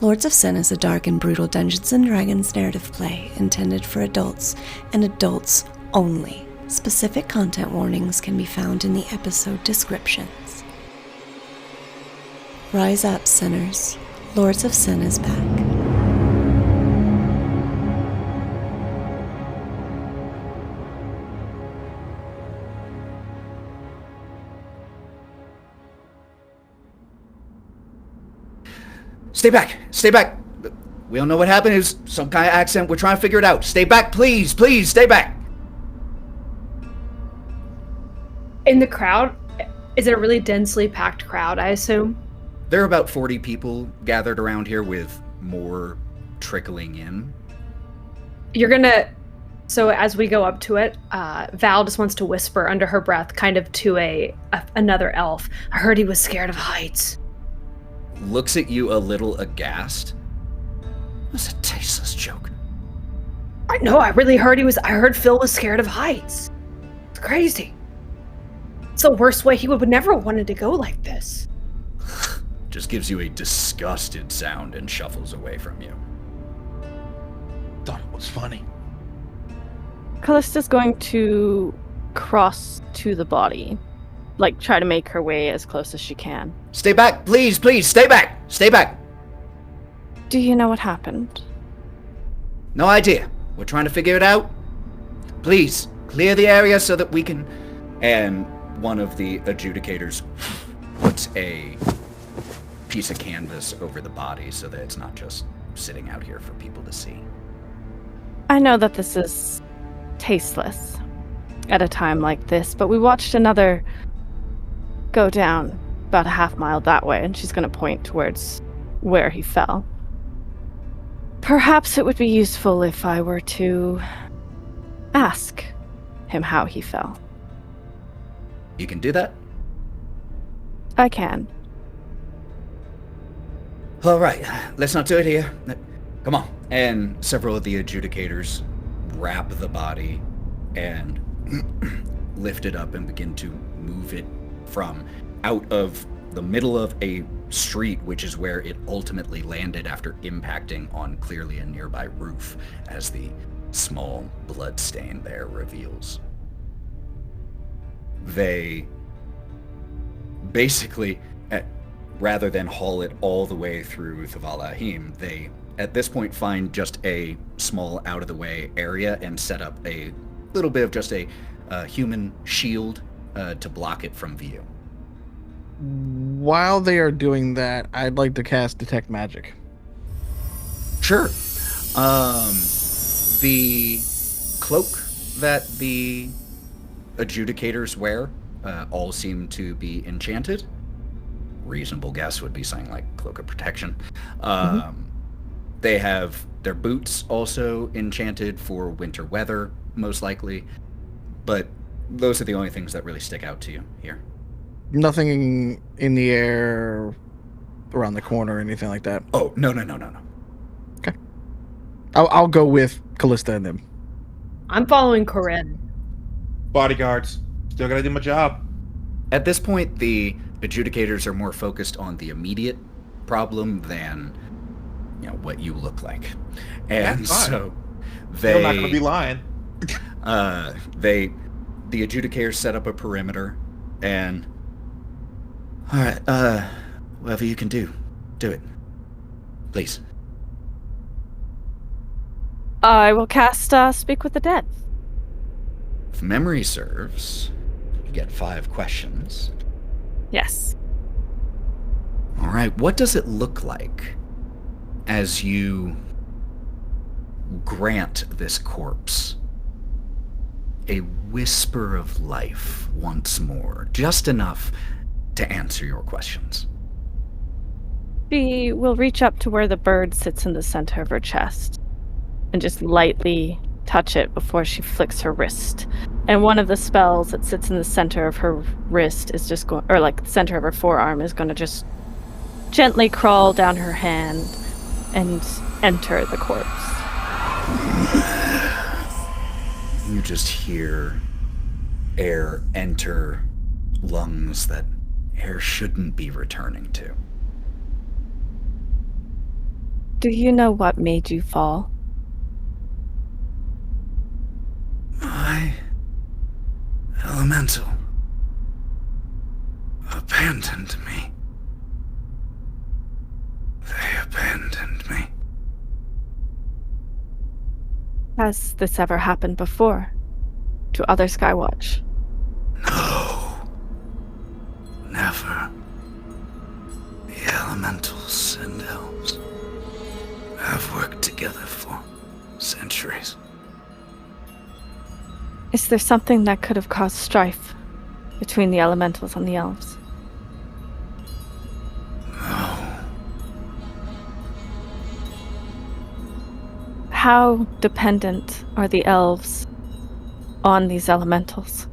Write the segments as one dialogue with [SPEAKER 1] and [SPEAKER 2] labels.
[SPEAKER 1] Lords of Sin is a dark and brutal Dungeons & Dragons narrative play intended for adults and adults only. Specific content warnings can be found in the episode descriptions. Rise up, sinners. Lords of Sin is back.
[SPEAKER 2] Stay back! Stay back! We don't know what happened. It was some kind of accident. We're trying to figure it out. Stay back, please! Please, stay back!
[SPEAKER 3] In the crowd, is it a really densely packed crowd, I assume?
[SPEAKER 2] There are about 40 people gathered around here with more trickling in.
[SPEAKER 3] So as we go up to it, Val just wants to whisper under her breath kind of to another elf. I heard he was scared of heights.
[SPEAKER 2] Looks at you a little aghast. That's a tasteless joke.
[SPEAKER 3] I know, I heard Phil was scared of heights. It's crazy. It's the worst way. He would never wanted to go like this.
[SPEAKER 2] Just gives you a disgusted sound and shuffles away from you.
[SPEAKER 4] Thought it was funny.
[SPEAKER 5] Kalista's going to cross to the body. Like, try to make her way as close as she can.
[SPEAKER 2] Stay back, please, please, stay back! Stay back!
[SPEAKER 5] Do you know what happened?
[SPEAKER 2] No idea. We're trying to figure it out. Please, clear the area so that we can... And one of the adjudicators puts a piece of canvas over the body so that it's not just sitting out here for people to see.
[SPEAKER 5] I know that this is tasteless at a time like this, but we watched another go down about a half mile that way, and she's going to point towards where he fell. Perhaps it would be useful if I were to ask him how he fell.
[SPEAKER 2] You can do that?
[SPEAKER 5] I can.
[SPEAKER 2] All right, let's not do it here. Come on. And several of the adjudicators wrap the body and lift it up and begin to move it from out of the middle of a street, which is where it ultimately landed after impacting on clearly a nearby roof, as the small blood stain there reveals. They basically, rather than haul it all the way through Thavalahim, they at this point find just a small out-of-the-way area and set up a little bit of just a human shield to block it from view.
[SPEAKER 4] While they are doing that, I'd like to cast Detect Magic.
[SPEAKER 2] Sure. The cloak that the adjudicators wear all seem to be enchanted. Reasonable guess would be something like Cloak of Protection. They have their boots also enchanted for winter weather, most likely. But those are the only things that really stick out to you here.
[SPEAKER 4] Nothing in the air around the corner or anything like that?
[SPEAKER 2] Oh, no.
[SPEAKER 4] Okay. I'll go with Kalista and them.
[SPEAKER 3] I'm following Korrin.
[SPEAKER 6] Bodyguards. Still gotta do my job.
[SPEAKER 2] At this point, the adjudicators are more focused on the immediate problem than, what you look like. And so
[SPEAKER 6] They're not gonna be lying.
[SPEAKER 2] The adjudicators set up a perimeter and... All right, whatever you can do it. Please.
[SPEAKER 5] I will cast Speak with the Dead.
[SPEAKER 2] If memory serves, you get 5 questions.
[SPEAKER 5] Yes.
[SPEAKER 2] All right, what does it look like as you grant this corpse a whisper of life once more, just enough to answer your questions?
[SPEAKER 5] She will reach up to where the bird sits in the center of her chest and just lightly touch it before she flicks her wrist. And one of the spells that sits in the center of her wrist is just going, or like the center of her forearm is going to just gently crawl down her hand and enter the corpse.
[SPEAKER 2] You just hear air enter lungs that air shouldn't be returning to.
[SPEAKER 5] Do you know what made you fall?
[SPEAKER 2] My elemental abandoned me. They abandoned me.
[SPEAKER 5] Has this ever happened before? To other Skywatch?
[SPEAKER 2] No. Never. The elementals and elves have worked together for centuries.
[SPEAKER 5] Is there something that could have caused strife between the elementals and the elves?
[SPEAKER 2] No.
[SPEAKER 5] How dependent are the elves on these elementals?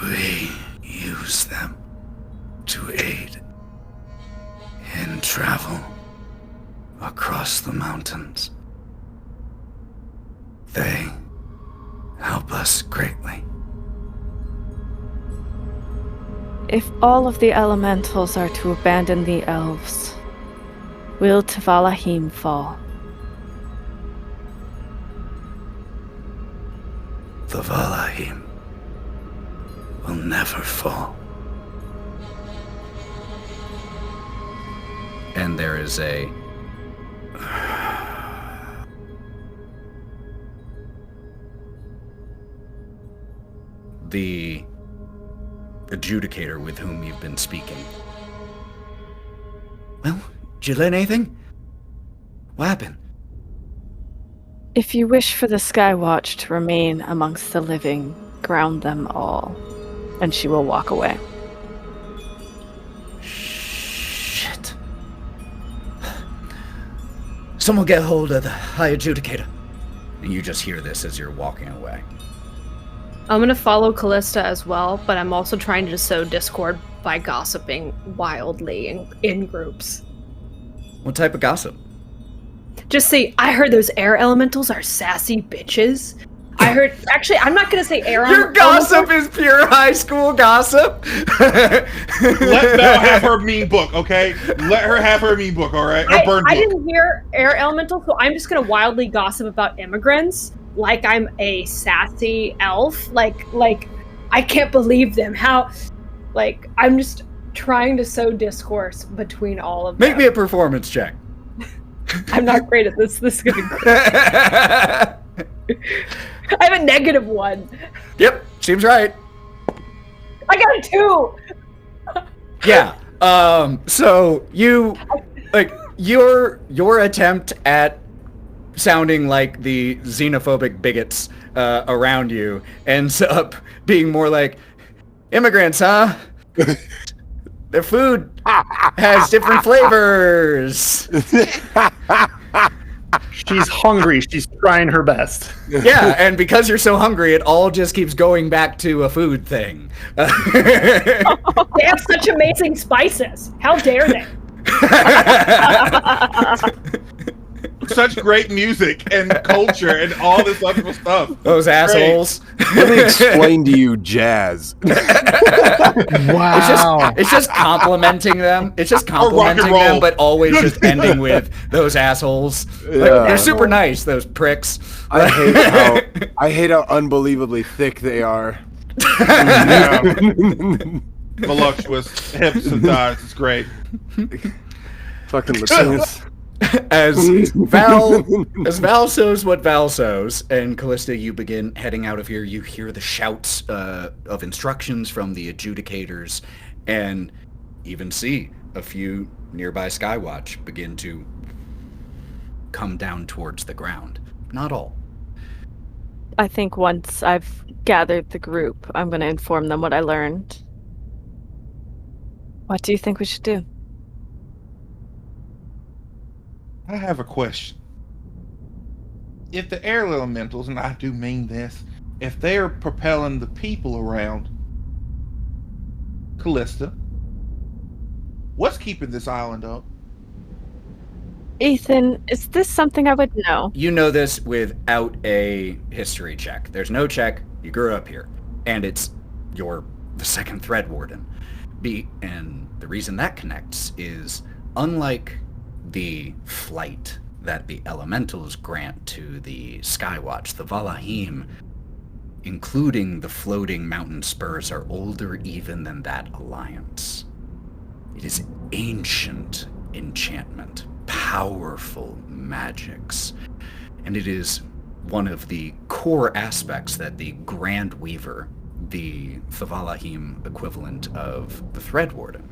[SPEAKER 2] We use them to aid in travel across the mountains. They help us greatly.
[SPEAKER 5] If all of the elementals are to abandon the elves, will TheMalloMan fall?
[SPEAKER 2] TheMalloMan will never fall. And there is a the adjudicator with whom you've been speaking. Well, did you learn anything? What happened?
[SPEAKER 5] If you wish for the Skywatch to remain amongst the living, ground them all, and she will walk away.
[SPEAKER 2] Shit. Someone get hold of the High Adjudicator. And you just hear this as you're walking away.
[SPEAKER 3] I'm gonna follow Kalista as well, but I'm also trying to sow discord by gossiping wildly in groups.
[SPEAKER 2] What type of gossip?
[SPEAKER 3] Just say, I heard those air elementals are sassy bitches. I heard, actually, I'm not gonna say air
[SPEAKER 2] Your gossip is pure high school gossip.
[SPEAKER 6] Let Belle have her meme book, okay? Let her have her meme book, all right? Her burn
[SPEAKER 3] I
[SPEAKER 6] book.
[SPEAKER 3] didn't hear air elemental, so I'm just gonna wildly gossip about immigrants like I'm a sassy elf. Like I can't believe them. How, like, I'm just trying to sow discourse between all of them.
[SPEAKER 2] Make me a performance check.
[SPEAKER 3] I'm not great at this. This is gonna be great. I have a -1.
[SPEAKER 2] Yep, seems right.
[SPEAKER 3] I got a 2.
[SPEAKER 2] Yeah. So you, like, your attempt at sounding like the xenophobic bigots around you ends up being more like, immigrants, huh? Their food has different flavors.
[SPEAKER 7] She's hungry. She's trying her best.
[SPEAKER 2] Yeah, and because you're so hungry, it all just keeps going back to a food thing.
[SPEAKER 3] They have such amazing spices. How dare they?
[SPEAKER 6] Such great music and culture and all this other stuff.
[SPEAKER 2] Those assholes.
[SPEAKER 8] Let me explain to you jazz.
[SPEAKER 4] Wow.
[SPEAKER 2] It's just complimenting them. It's just complimenting them, but always just ending with those assholes. Like, they're super nice, those pricks.
[SPEAKER 8] I hate how unbelievably thick they are.
[SPEAKER 6] Voluptuous hips and thighs. It's great.
[SPEAKER 8] Fucking listeners.
[SPEAKER 2] As Val sows what Val sows, and Kalista, you begin heading out of here. You hear the shouts of instructions from the adjudicators, and even see a few nearby Skywatch begin to come down towards the ground. Not all.
[SPEAKER 5] I think once I've gathered the group, I'm going to inform them what I learned. What do you think we should do?
[SPEAKER 6] I have a question. If the air elementals, and I do mean this, if they are propelling the people around, Kalista, what's keeping this island up?
[SPEAKER 5] Ethan, is this something I would know?
[SPEAKER 2] You know this without a history check. There's no check. You grew up here, and you're the second thread warden. And the reason that connects is, unlike the flight that the elementals grant to the Skywatch, the Valahim, including the floating mountain spurs, are older even than that alliance. It is ancient enchantment, powerful magics, and it is one of the core aspects that the Grand Weaver, the Valahim equivalent of the Thread Warden,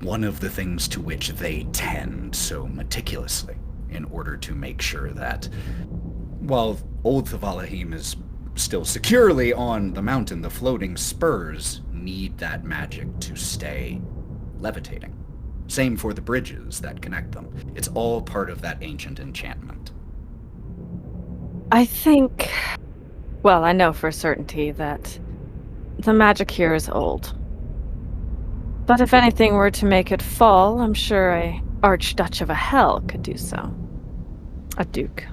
[SPEAKER 2] one of the things to which they tend so meticulously in order to make sure that while old Valahim is still securely on the mountain, the floating spurs need that magic to stay levitating. Same for the bridges that connect them. It's all part of that ancient enchantment.
[SPEAKER 5] I think... Well, I know for certainty that the magic here is old. But if anything were to make it fall, I'm sure a Archdutch of a hell could do so. A duke.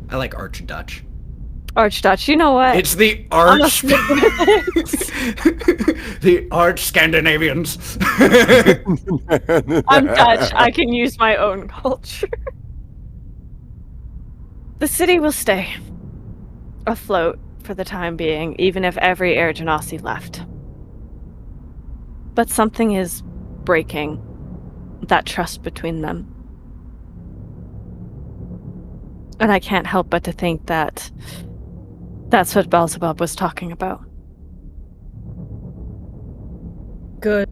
[SPEAKER 2] I like Archdutch.
[SPEAKER 5] Archdutch, you know what?
[SPEAKER 2] It's the Arch... the Arch Scandinavians.
[SPEAKER 5] I'm Dutch. I can use my own culture. The city will stay afloat for the time being, even if every Air Genasi left. But something is breaking that trust between them. And I can't help but to think that that's what Beelzebub was talking about.
[SPEAKER 3] Good.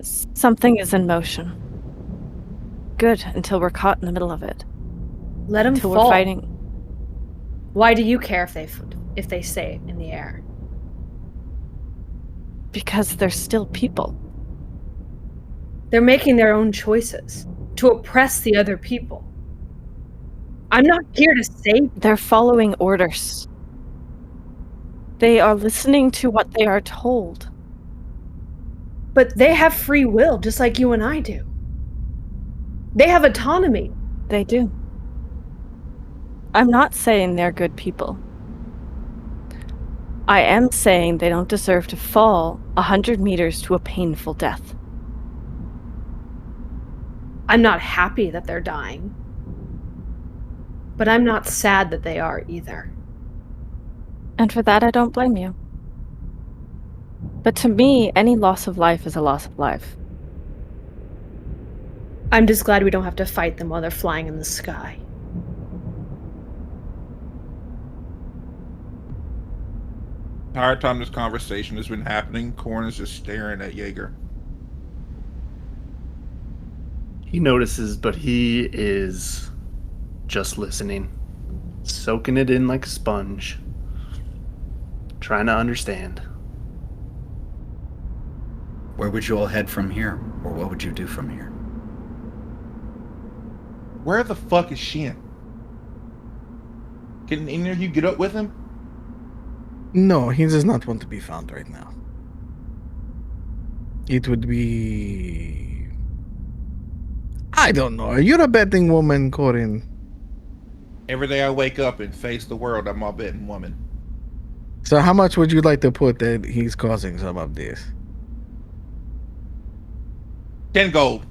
[SPEAKER 5] Something is in motion. Good, until we're caught in the middle of it.
[SPEAKER 3] Let them
[SPEAKER 5] Until
[SPEAKER 3] fall.
[SPEAKER 5] we're fighting.
[SPEAKER 3] Why do you care if they stay in the air?
[SPEAKER 5] Because they're still people.
[SPEAKER 3] They're making their own choices to oppress the other people. I'm not here to save.
[SPEAKER 5] They're following orders. They are listening to what they are told.
[SPEAKER 3] But they have free will, just like you and I do. They have autonomy.
[SPEAKER 5] They do. I'm not saying they're good people. I am saying they don't deserve to fall 100 meters to a painful death.
[SPEAKER 3] I'm not happy that they're dying. But I'm not sad that they are either.
[SPEAKER 5] And for that, I don't blame you. But to me, any loss of life is a loss of life.
[SPEAKER 3] I'm just glad we don't have to fight them while they're flying in the sky.
[SPEAKER 6] The entire time this conversation has been happening, Korrin is just staring at Jaeger.
[SPEAKER 7] He notices, but he is just listening, soaking it in like a sponge, trying to understand.
[SPEAKER 2] Where would you all head from here? Or what would you do from here?
[SPEAKER 6] Where the fuck is Shin? Can any of you get up with him?
[SPEAKER 4] No, he does not want to be found right now. It would be... I don't know. You're a betting woman, Korrin.
[SPEAKER 6] Every day I wake up and face the world, I'm a betting woman.
[SPEAKER 4] So how much would you like to put that he's causing some of this?
[SPEAKER 6] 10 gold.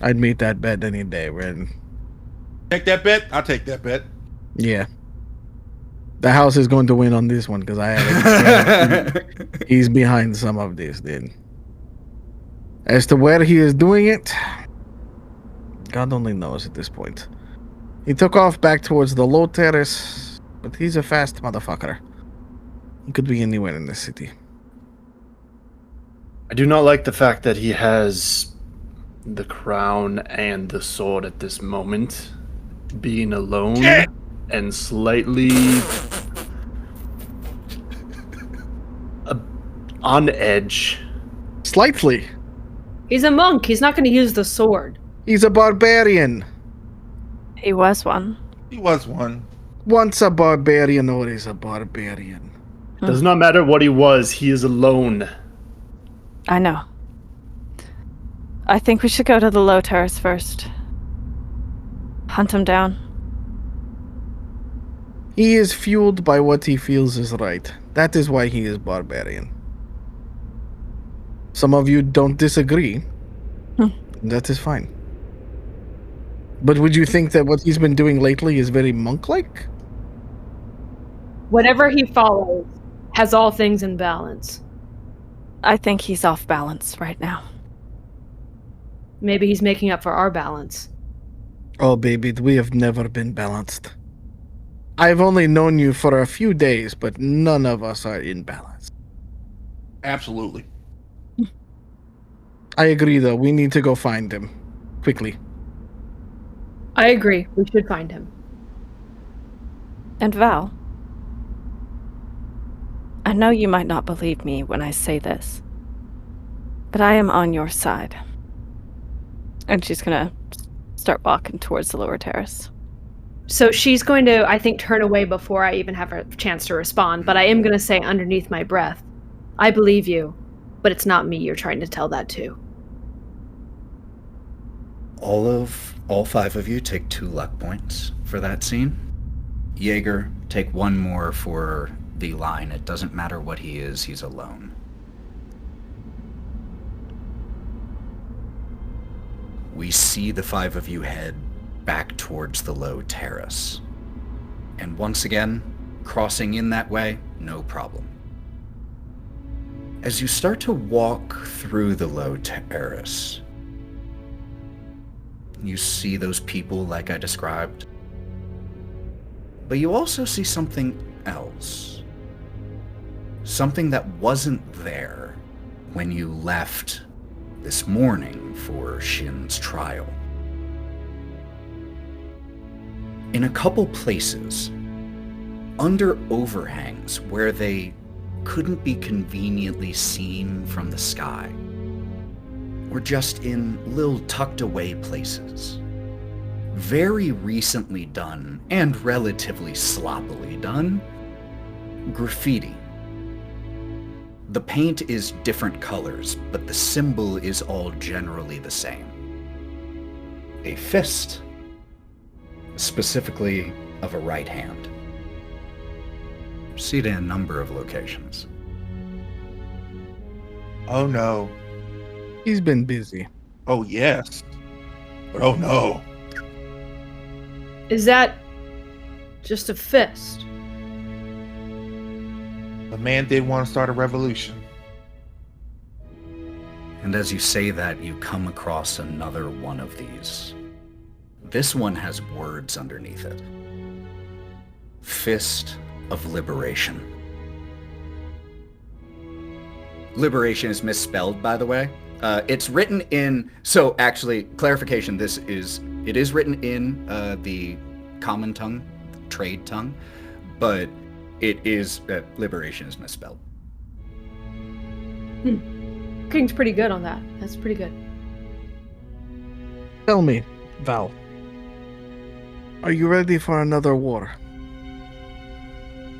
[SPEAKER 4] I'd meet that bet any day, Ren.
[SPEAKER 6] Take that bet? I'll take that bet.
[SPEAKER 4] Yeah. The house is going to win on this one because I had he's behind some of this, then. As to where he is doing it, God only knows at this point. He took off back towards the low terrace, but he's a fast motherfucker. He could be anywhere in the city.
[SPEAKER 7] I do not like the fact that he has the crown and the sword at this moment. Being alone and slightly on edge.
[SPEAKER 4] Slightly.
[SPEAKER 3] He's a monk. He's not going to use the sword.
[SPEAKER 4] He's a barbarian.
[SPEAKER 5] He was one.
[SPEAKER 6] He was one.
[SPEAKER 4] Once a barbarian, always a barbarian.
[SPEAKER 7] Does not matter what he was, he is alone.
[SPEAKER 5] I know. I think we should go to the low terrace first. Hunt him down.
[SPEAKER 4] He is fueled by what he feels is right. That is why he is barbarian. Some of you don't disagree. That is fine. But would you think that what he's been doing lately is very monk-like?
[SPEAKER 3] Whatever he follows has all things in balance.
[SPEAKER 5] I think he's off balance right now.
[SPEAKER 3] Maybe he's making up for our balance.
[SPEAKER 4] Oh, baby, we have never been balanced. I've only known you for a few days, but none of us are in balance.
[SPEAKER 6] Absolutely.
[SPEAKER 4] I agree, though. We need to go find him. Quickly.
[SPEAKER 3] I agree. We should find him.
[SPEAKER 5] And Val, I know you might not believe me when I say this, but I am on your side. And she's gonna start walking towards the lower terrace.
[SPEAKER 3] So she's going to, I think, turn away before I even have a chance to respond, but I am going to say underneath my breath, I believe you, but it's not me you're trying to tell that to.
[SPEAKER 2] All 5 of you take 2 luck points for that scene. Jaeger, take 1 more for the line. It doesn't matter what he is, he's alone. We see the 5 of you head back towards the low terrace. And once again, crossing in that way, no problem. As you start to walk through the low terrace, you see those people like I described. But you also see something else. Something that wasn't there when you left this morning for Shin's trial. In a couple places, under overhangs where they couldn't be conveniently seen from the sky, or just in little tucked away places, very recently done, and relatively sloppily done, graffiti. The paint is different colors, but the symbol is all generally the same. A fist, specifically of a right hand. See it in a number of locations.
[SPEAKER 6] Oh no.
[SPEAKER 4] He's been busy.
[SPEAKER 6] Oh yes. But oh no.
[SPEAKER 3] Is that just a fist?
[SPEAKER 6] The man did want to start a revolution.
[SPEAKER 2] And as you say that, you come across another one of these. This one has words underneath it. Fist of Liberation. Liberation is misspelled, by the way. It's written in, so actually, clarification, it is written in the common tongue, trade tongue, but it is, Liberation is misspelled.
[SPEAKER 3] King's pretty good on that. That's pretty good.
[SPEAKER 4] Tell me, Val, are you ready for another war?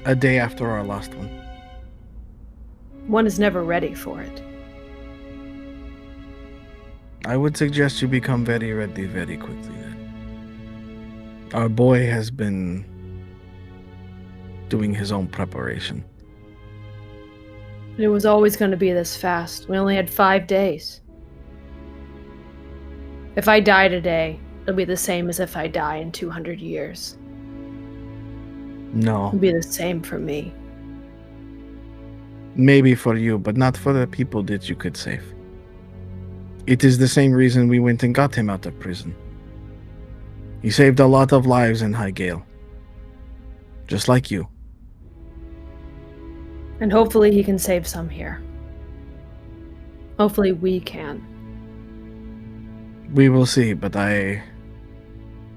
[SPEAKER 4] A day after our last one.
[SPEAKER 3] One is never ready for it.
[SPEAKER 4] I would suggest you become very ready very quickly then. Our boy has been doing his own preparation.
[SPEAKER 3] It was always going to be this fast. We only had 5 days. If I die today, it'll be the same as if I die in 200 years.
[SPEAKER 4] No.
[SPEAKER 3] It'll be the same for me.
[SPEAKER 4] Maybe for you, but not for the people that you could save. It is the same reason we went and got him out of prison. He saved a lot of lives in High Gale. Just like you.
[SPEAKER 3] And hopefully he can save some here. Hopefully we can.
[SPEAKER 4] We will see, but I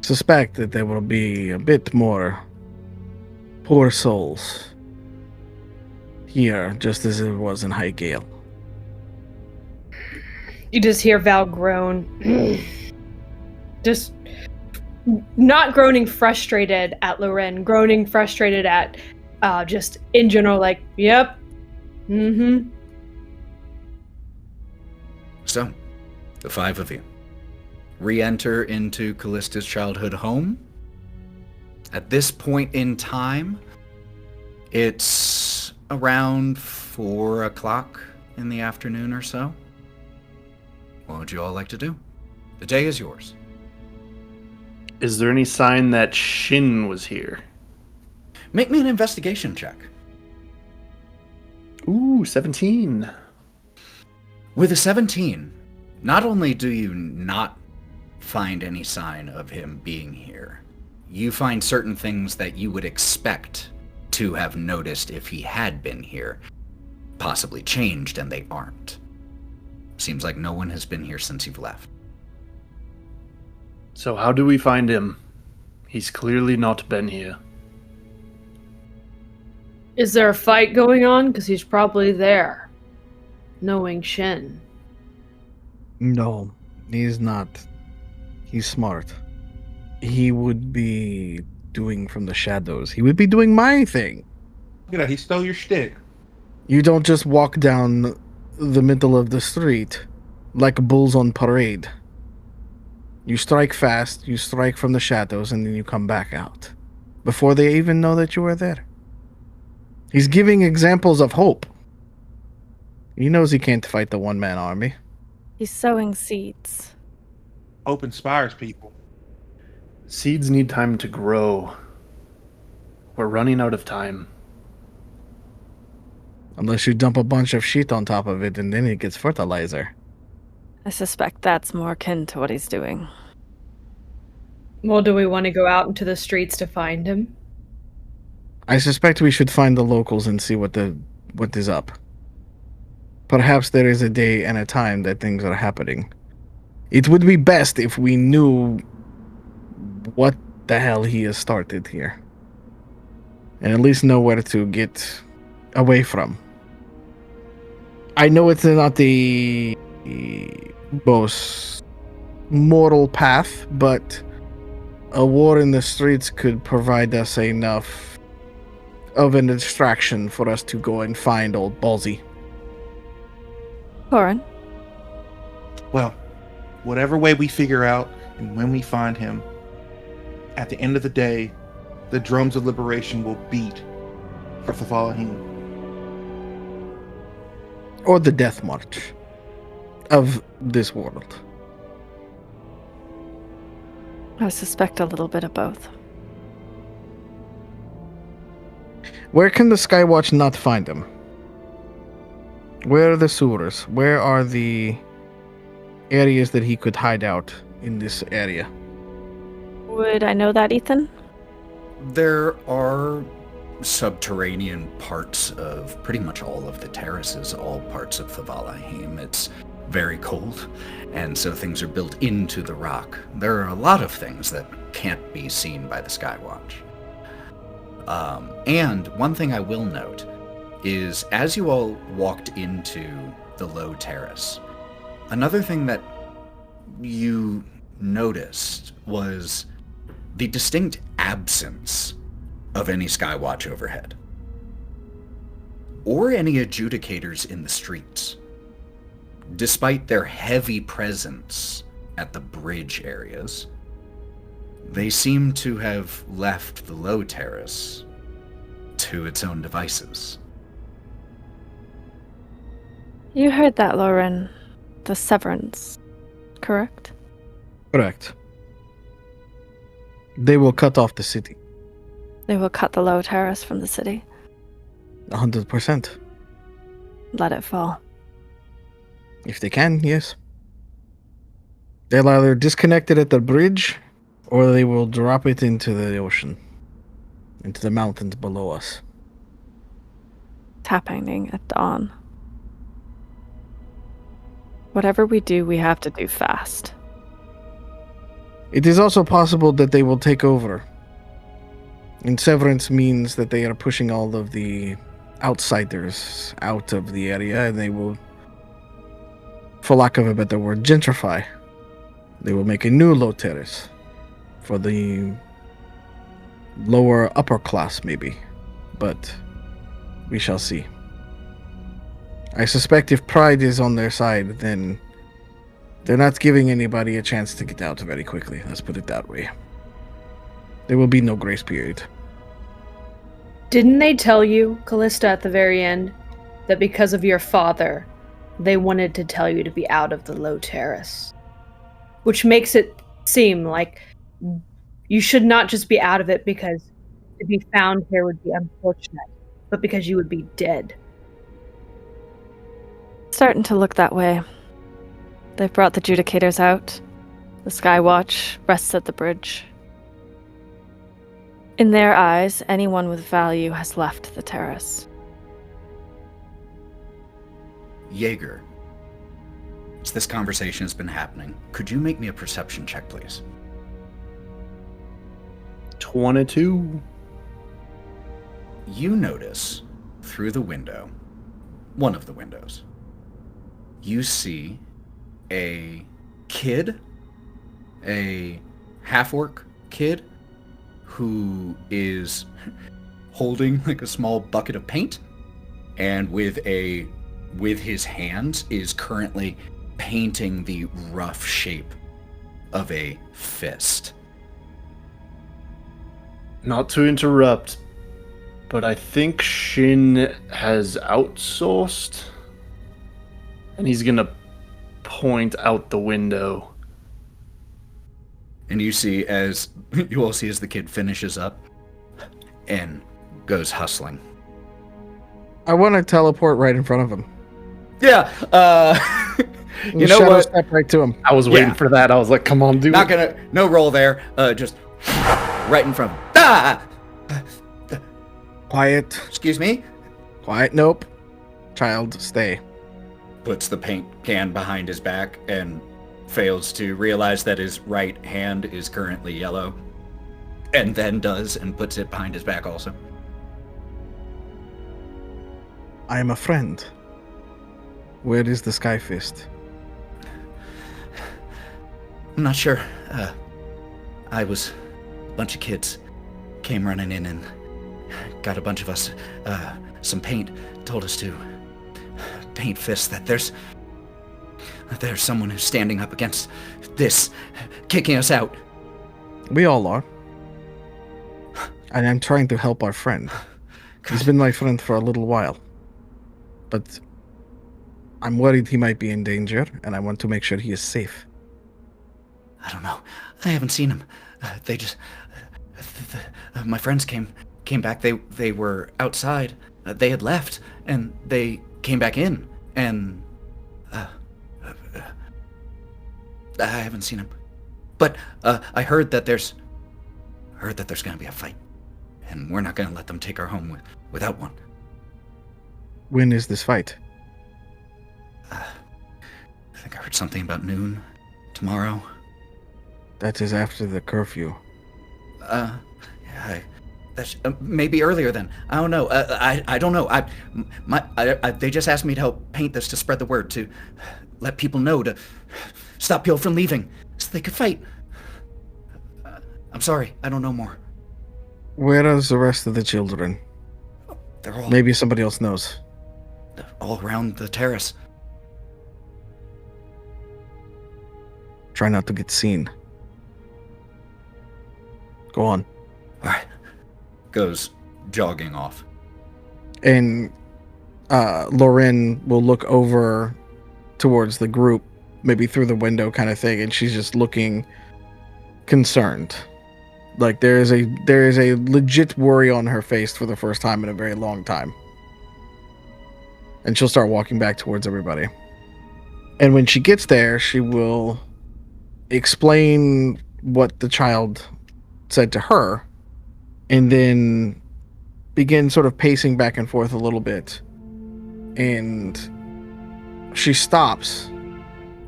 [SPEAKER 4] suspect that there will be a bit more poor souls here, just as it was in High Gale.
[SPEAKER 3] You just hear Val groan. Just not groaning frustrated at Lorwryn, groaning frustrated at just in general, like, yep. Mm-hmm.
[SPEAKER 2] So, the 5 of you re-enter into Kalista's childhood home. At this point in time, it's around 4 o'clock in the afternoon or so. What would you all like to do? The day is yours.
[SPEAKER 7] Is there any sign that Shin was here?
[SPEAKER 2] Make me an investigation check.
[SPEAKER 7] Ooh, 17.
[SPEAKER 2] With a 17, not only do you not find any sign of him being here, you find certain things that you would expect to have noticed if he had been here, possibly changed, and they aren't. Seems like no one has been here since you've left.
[SPEAKER 7] So how do we find him? He's clearly not been here.
[SPEAKER 3] Is there a fight going on? Because he's probably there, knowing Shin.
[SPEAKER 4] No, he's not. He's smart. He would be doing from the shadows. He would be doing my thing.
[SPEAKER 6] Look at that, he stole your shtick.
[SPEAKER 4] You don't just walk down the middle of the street like bulls on parade. You strike fast, you strike from the shadows, and then you come back out. Before they even know that you were there. He's giving examples of hope. He knows he can't fight the one-man army.
[SPEAKER 5] He's sowing seeds.
[SPEAKER 6] Hope inspires people.
[SPEAKER 7] Seeds need time to grow. We're running out of time.
[SPEAKER 4] Unless you dump a bunch of shit on top of it and then it gets fertilizer.
[SPEAKER 5] I suspect that's more akin to what he's doing.
[SPEAKER 3] Well, do we want to go out into the streets to find him?
[SPEAKER 4] I suspect we should find the locals and see what is up. Perhaps there is a day and a time that things are happening. It would be best if we knew what the hell he has started here. And at least know where to get away from. I know it's not the most moral path, but a war in the streets could provide us enough of an distraction for us to go and find old Ballsy.
[SPEAKER 5] Korrin?
[SPEAKER 6] Well, whatever way we figure out and when we find him, at the end of the day, the drums of liberation will beat for Valkerie.
[SPEAKER 4] Or the death march of this world.
[SPEAKER 5] I suspect a little bit of both.
[SPEAKER 4] Where can the Skywatch not find him? Where are the sewers? Where are the areas that he could hide out in this area?
[SPEAKER 5] Would I know that, Ethan?
[SPEAKER 2] There are subterranean parts of pretty much all of the terraces, all parts of the Valheim. It's very cold, and so things are built into the rock. There are a lot of things that can't be seen by the Skywatch. And one thing I will note is, as you all walked into the low terrace, another thing that you noticed was the distinct absence of any Skywatch overhead, or any adjudicators in the streets. Despite their heavy presence at the bridge areas, they seem to have left the low terrace to its own devices.
[SPEAKER 5] You heard that, Lorwryn. The severance, correct?
[SPEAKER 4] Correct. They will cut off the city.
[SPEAKER 5] They will cut the low terrace from the city.
[SPEAKER 4] 100%.
[SPEAKER 5] Let it fall.
[SPEAKER 4] If they can, yes. They'll either disconnect it at the bridge, or they will drop it into the ocean. Into the mountains below us.
[SPEAKER 5] It's happening at dawn. Whatever we do, we have to do fast.
[SPEAKER 4] It is also possible that they will take over. And severance means that they are pushing all of the outsiders out of the area, and they will, for lack of a better word, gentrify. They will make a new low terrace for the lower upper class, maybe. But we shall see. I suspect if pride is on their side, then they're not giving anybody a chance to get out very quickly. Let's put it that way. There will be no grace period.
[SPEAKER 3] Didn't they tell you, Kalista, at the very end, that because of your father, they wanted to tell you to be out of the low terrace? which makes it seem like you should not just be out of it because to be found here would be unfortunate, but because you would be dead.
[SPEAKER 5] Starting to look that way. They've brought the Judicators out. The Skywatch rests at the bridge. In their eyes, anyone with value has left the terrace.
[SPEAKER 2] Jaeger, as this conversation has been happening, could you make me a perception check, please?
[SPEAKER 7] 22.
[SPEAKER 2] You notice through the window, one of the windows, you see a kid, a half-orc kid, who is holding like a small bucket of paint, and with his hands is currently painting the rough shape of a fist.
[SPEAKER 7] Not to interrupt, but I think Shin has outsourced, and he's gonna point out the window.
[SPEAKER 2] And you all see as the kid finishes up and goes hustling.
[SPEAKER 4] I want to teleport right in front of him.
[SPEAKER 2] Yeah, you know
[SPEAKER 4] Shadow
[SPEAKER 2] what?
[SPEAKER 4] Step right to him.
[SPEAKER 7] I was waiting for that. I was like, come on, dude.
[SPEAKER 2] No roll there. Just right in front of him. Ah!
[SPEAKER 4] Quiet.
[SPEAKER 2] Excuse me?
[SPEAKER 4] Quiet. Nope. Child, stay.
[SPEAKER 2] Puts the paint can behind his back and fails to realize that his right hand is currently yellow. And then does and puts it behind his back also.
[SPEAKER 4] I am a friend. Where is the Sky Fist?
[SPEAKER 2] I'm not sure. A bunch of kids came running in and got a bunch of us some paint, told us to paint fists, that there's someone who's standing up against this, kicking us out.
[SPEAKER 4] We all are. And I'm trying to help our friend. He's been my friend for a little while. But I'm worried he might be in danger, and I want to make sure he is safe.
[SPEAKER 2] I don't know. I haven't seen him. My friends came back. They were outside. They had left, and they came back in, and I haven't seen him. But I heard that there's going to be a fight, and we're not going to let them take our home without one.
[SPEAKER 4] When is this fight?
[SPEAKER 2] I think I heard something about noon tomorrow.
[SPEAKER 4] That is after the curfew.
[SPEAKER 2] That's maybe earlier then. I don't know. I don't know. They just asked me to help paint this to spread the word, to let people know, to stop people from leaving, so they could fight. I'm sorry. I don't know more.
[SPEAKER 4] Where are the rest of the children?
[SPEAKER 2] They're all
[SPEAKER 4] Maybe somebody else knows.
[SPEAKER 2] all around the terrace.
[SPEAKER 4] Try not to get seen. Go on.
[SPEAKER 2] All right. Goes jogging off.
[SPEAKER 4] And Lorwryn will look over towards the group, maybe through the window kind of thing, and she's just looking concerned. Like there is a legit worry on her face for the first time in a very long time. And she'll start walking back towards everybody. And when she gets there, she will explain what the child said to her, and then begin sort of pacing back and forth a little bit. And she stops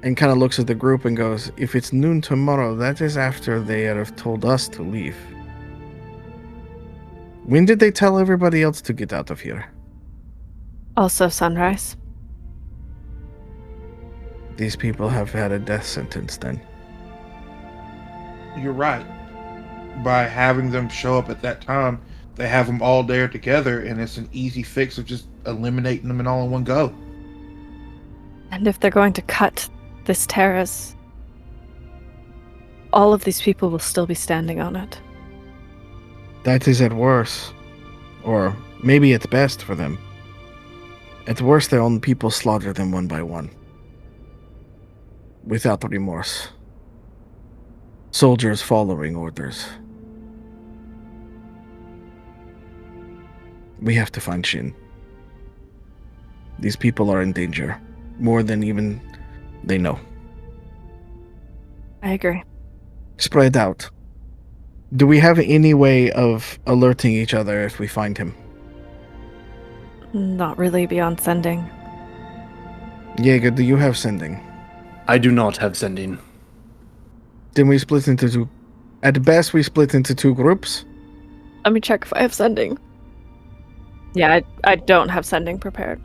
[SPEAKER 4] and kind of looks at the group and goes, if it's noon tomorrow, that is after they have told us to leave. When did they tell everybody else to get out of here?
[SPEAKER 5] Also sunrise.
[SPEAKER 4] These people have had a death sentence then.
[SPEAKER 6] You're right. By having them show up at that time, they have them all there together, and it's an easy fix of just eliminating them all in one go.
[SPEAKER 5] And if they're going to cut this terrace, all of these people will still be standing on it.
[SPEAKER 4] That is at worst. Or maybe at best for them. At worst, their own people slaughter them one by one. Without remorse. soldiers following orders. We have to find Shin. These people are in danger, more than even they know.
[SPEAKER 5] I agree.
[SPEAKER 4] Spread out. Do we have any way of alerting each other if we find him?
[SPEAKER 5] Not really beyond sending.
[SPEAKER 4] Jaeger, do you have sending?
[SPEAKER 7] I do not have sending.
[SPEAKER 4] Then we split into two. At best, we split into two groups.
[SPEAKER 5] Let me check if I have sending. Yeah, I don't have sending prepared.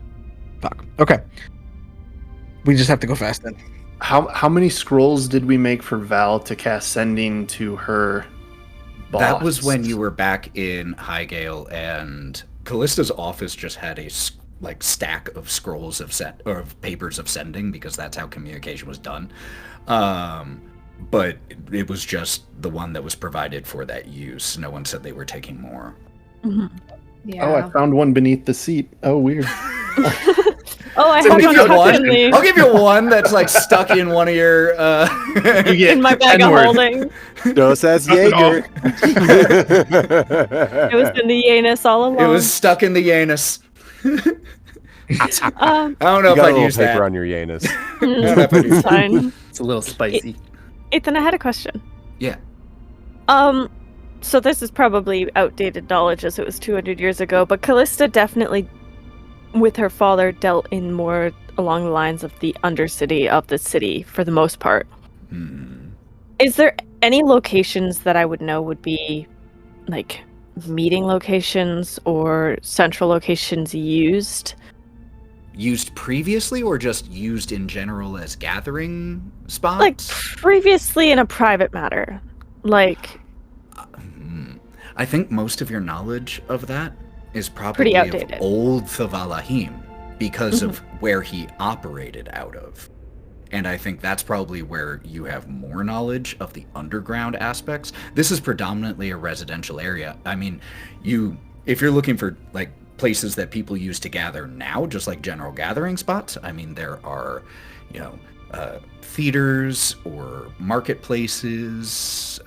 [SPEAKER 4] Fuck. Okay. We just have to go fast then.
[SPEAKER 7] How many scrolls did we make for Val to cast sending to her boss?
[SPEAKER 2] That was when you were back in Highgale, and Kalista's office just had a stack of scrolls of papers of sending, because that's how communication was done. But it was just the one that was provided for that use. No one said they were taking more.
[SPEAKER 5] Mm-hmm.
[SPEAKER 3] Yeah.
[SPEAKER 7] Oh, I found one beneath the seat. Oh, weird.
[SPEAKER 5] Oh, I
[SPEAKER 2] So
[SPEAKER 5] have
[SPEAKER 2] give you
[SPEAKER 5] one tucked
[SPEAKER 2] one.
[SPEAKER 5] in the
[SPEAKER 2] I'll give you one that's like stuck in one of your.
[SPEAKER 7] You get
[SPEAKER 5] in my bag of
[SPEAKER 7] N-word.
[SPEAKER 5] holding.
[SPEAKER 8] Just as Jaeger.
[SPEAKER 5] It was in the anus all along.
[SPEAKER 2] It was stuck in the anus. I don't know
[SPEAKER 8] You
[SPEAKER 2] if
[SPEAKER 8] got a
[SPEAKER 2] I'd
[SPEAKER 8] little
[SPEAKER 2] use
[SPEAKER 8] paper
[SPEAKER 2] that.
[SPEAKER 8] on your anus.
[SPEAKER 5] It's fine.
[SPEAKER 7] It's a little spicy.
[SPEAKER 5] Ethan, I had a question.
[SPEAKER 2] Yeah.
[SPEAKER 5] So this is probably outdated knowledge as it was 200 years ago, but Kalista definitely, with her father, dealt in more along the lines of the undercity of the city for the most part. Is there any locations that I would know would be like meeting locations or central locations used?
[SPEAKER 2] Used previously, or just used in general as gathering spots?
[SPEAKER 5] Like previously in a private matter. Like
[SPEAKER 2] I think most of your knowledge of that is probably
[SPEAKER 5] Pretty
[SPEAKER 2] of
[SPEAKER 5] outdated.
[SPEAKER 2] old Thavalahim, because of where he operated out of. And I think that's probably where you have more knowledge of the underground aspects. This is predominantly a residential area. I mean, if you're looking for like places that people use to gather now, just like general gathering spots, I mean, there are, theaters or marketplaces,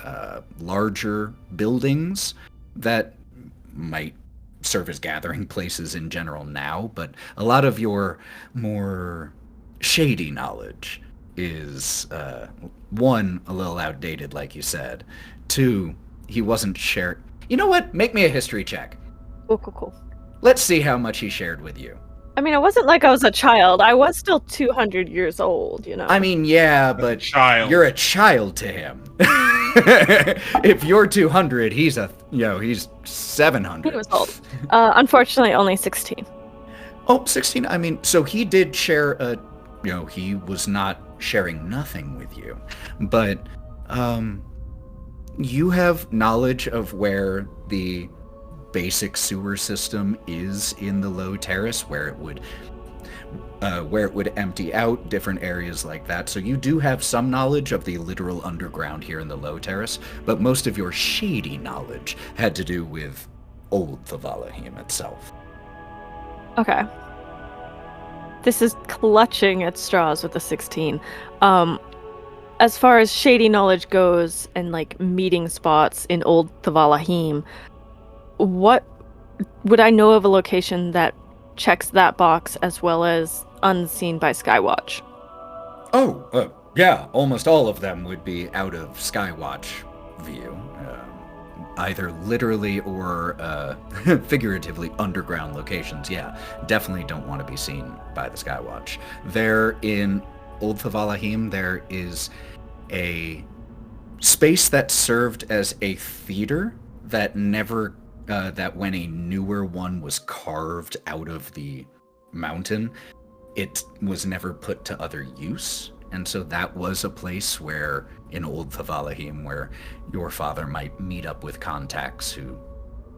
[SPEAKER 2] larger buildings that might serve as gathering places in general now, but a lot of your more shady knowledge is, one, a little outdated, like you said. Two, he wasn't shared. You know what? Make me a history check.
[SPEAKER 5] cool.
[SPEAKER 2] Let's see how much he shared with you.
[SPEAKER 5] I mean, it wasn't like I was a child. I was still 200 years old, you know.
[SPEAKER 2] I mean, yeah, but
[SPEAKER 6] child.
[SPEAKER 2] you're a child to him. If you're 200, he's 700.
[SPEAKER 5] He was old. Unfortunately, only 16.
[SPEAKER 2] Oh, 16. I mean, so he did share he was not sharing nothing with you, but you have knowledge of where the basic sewer system is in the low terrace, where it would empty out, different areas like that. So you do have some knowledge of the literal underground here in the low terrace, but most of your shady knowledge had to do with old Thavalahim itself.
[SPEAKER 5] Okay. This is clutching at straws with the 16. As far as shady knowledge goes and like meeting spots in old Thavalahim, what would I know of a location that checks that box as well as unseen by Skywatch?
[SPEAKER 2] Oh, yeah, almost all of them would be out of Skywatch view. Either literally or figuratively underground locations, yeah. Definitely don't want to be seen by the Skywatch. There in Old Thavalahim, there is a space that served as a theater that never, that when a newer one was carved out of the mountain, it was never put to other use. And so that was a place where, in Old Thavalahim, where your father might meet up with contacts who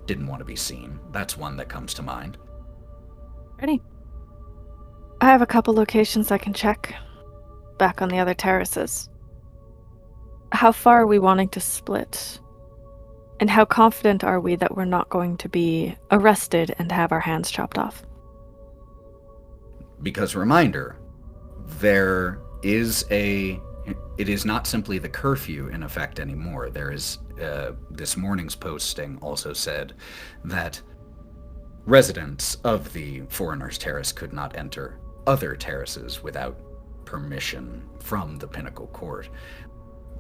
[SPEAKER 2] didn't want to be seen. That's one that comes to mind.
[SPEAKER 5] Ready? I have a couple locations I can check. Back on the other terraces. How far are we wanting to split? And how confident are we that we're not going to be arrested and have our hands chopped off?
[SPEAKER 2] Because, reminder, there is a it is not simply the curfew in effect anymore. There is, this morning's posting also said that residents of the Foreigner's Terrace could not enter other terraces without permission from the Pinnacle Court.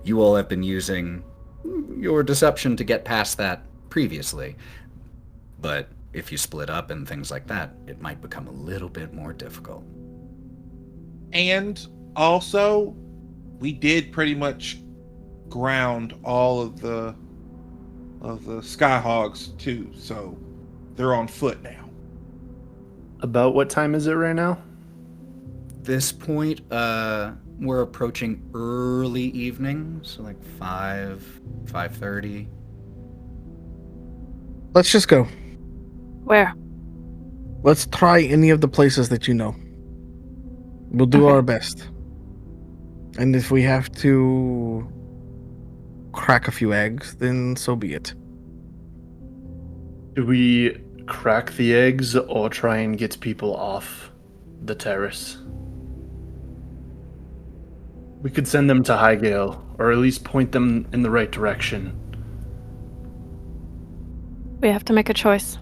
[SPEAKER 2] You all have been using your deception to get past that previously, but if you split up and things like that, it might become a little bit more difficult.
[SPEAKER 6] And also, we did pretty much ground all of the Skyhogs too, so they're on foot now.
[SPEAKER 7] About what time is it right now?
[SPEAKER 2] This point, we're approaching early evening, so like 5:30.
[SPEAKER 4] Let's just go.
[SPEAKER 5] Where?
[SPEAKER 4] Let's try any of the places that you know. We'll do
[SPEAKER 5] Okay.
[SPEAKER 4] our best. And if we have to crack a few eggs, then so be it.
[SPEAKER 7] Do we crack the eggs or try and get people off the terrace? We could send them to Highgale, or at least point them in the right direction.
[SPEAKER 5] We have to make a choice.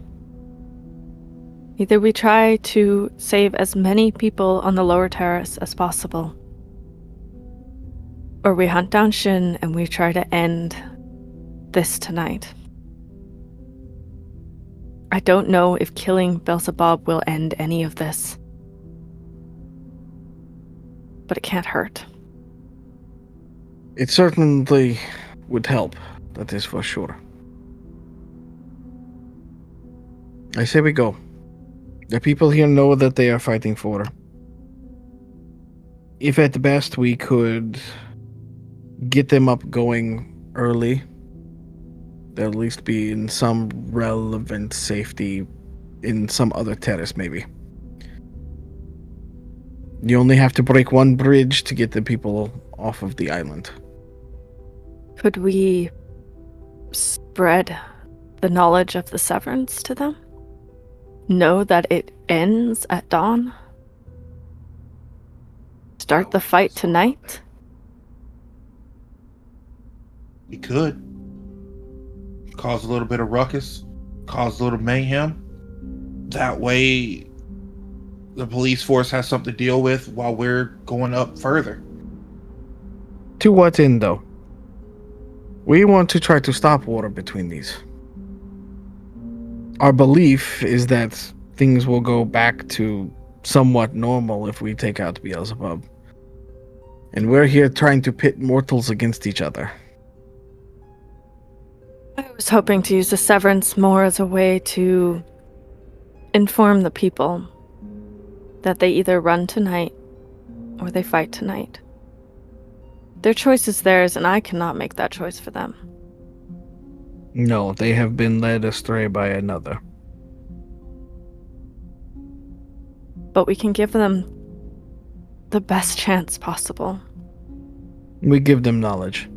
[SPEAKER 5] Either we try to save as many people on the lower terrace as possible, or we hunt down Shin and we try to end this tonight. I don't know if killing Beelzebub will end any of this, but it can't hurt.
[SPEAKER 4] It certainly would help, that is for sure. I say we go. The people here know that they are fighting for her. If at best we could get them up going early, they'll at least be in some relevant safety in some other terrace, maybe. You only have to break one bridge to get the people off of the island.
[SPEAKER 5] Could we spread the knowledge of the severance to them? Know that it ends at dawn? Start the fight tonight?
[SPEAKER 6] We could cause a little bit of ruckus, cause a little mayhem. That way, the police force has something to deal with while we're going up further.
[SPEAKER 4] To what end, though? We want to try to stop war between these. Our belief is that things will go back to somewhat normal if we take out Beelzebub. And we're here trying to pit mortals against each other.
[SPEAKER 5] I was hoping to use the severance more as a way to inform the people that they either run tonight or they fight tonight. Their choice is theirs, and I cannot make that choice for them.
[SPEAKER 4] No, they have been led astray by another.
[SPEAKER 5] But we can give them the best chance possible.
[SPEAKER 4] We give them knowledge.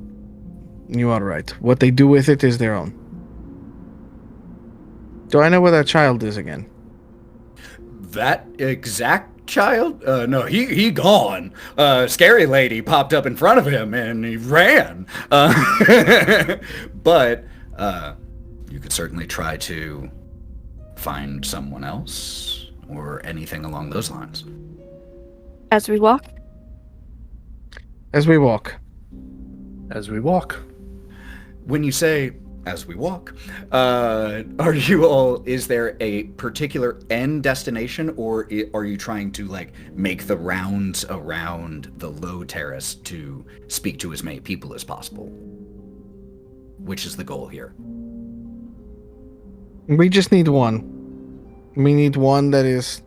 [SPEAKER 4] You are right. What they do with it is their own. Do I know where that child is again?
[SPEAKER 2] That exact child? No, he gone. Scary lady popped up in front of him and he ran. But you could certainly try to find someone else or anything along those lines.
[SPEAKER 5] As we walk,
[SPEAKER 4] As we walk.
[SPEAKER 7] As we walk.
[SPEAKER 2] When you say as we walk, are you all, is there a particular end destination, or are you trying to like make the rounds around the low terrace to speak to as many people as possible? Which is the goal here?
[SPEAKER 4] We just need one. We need one that is...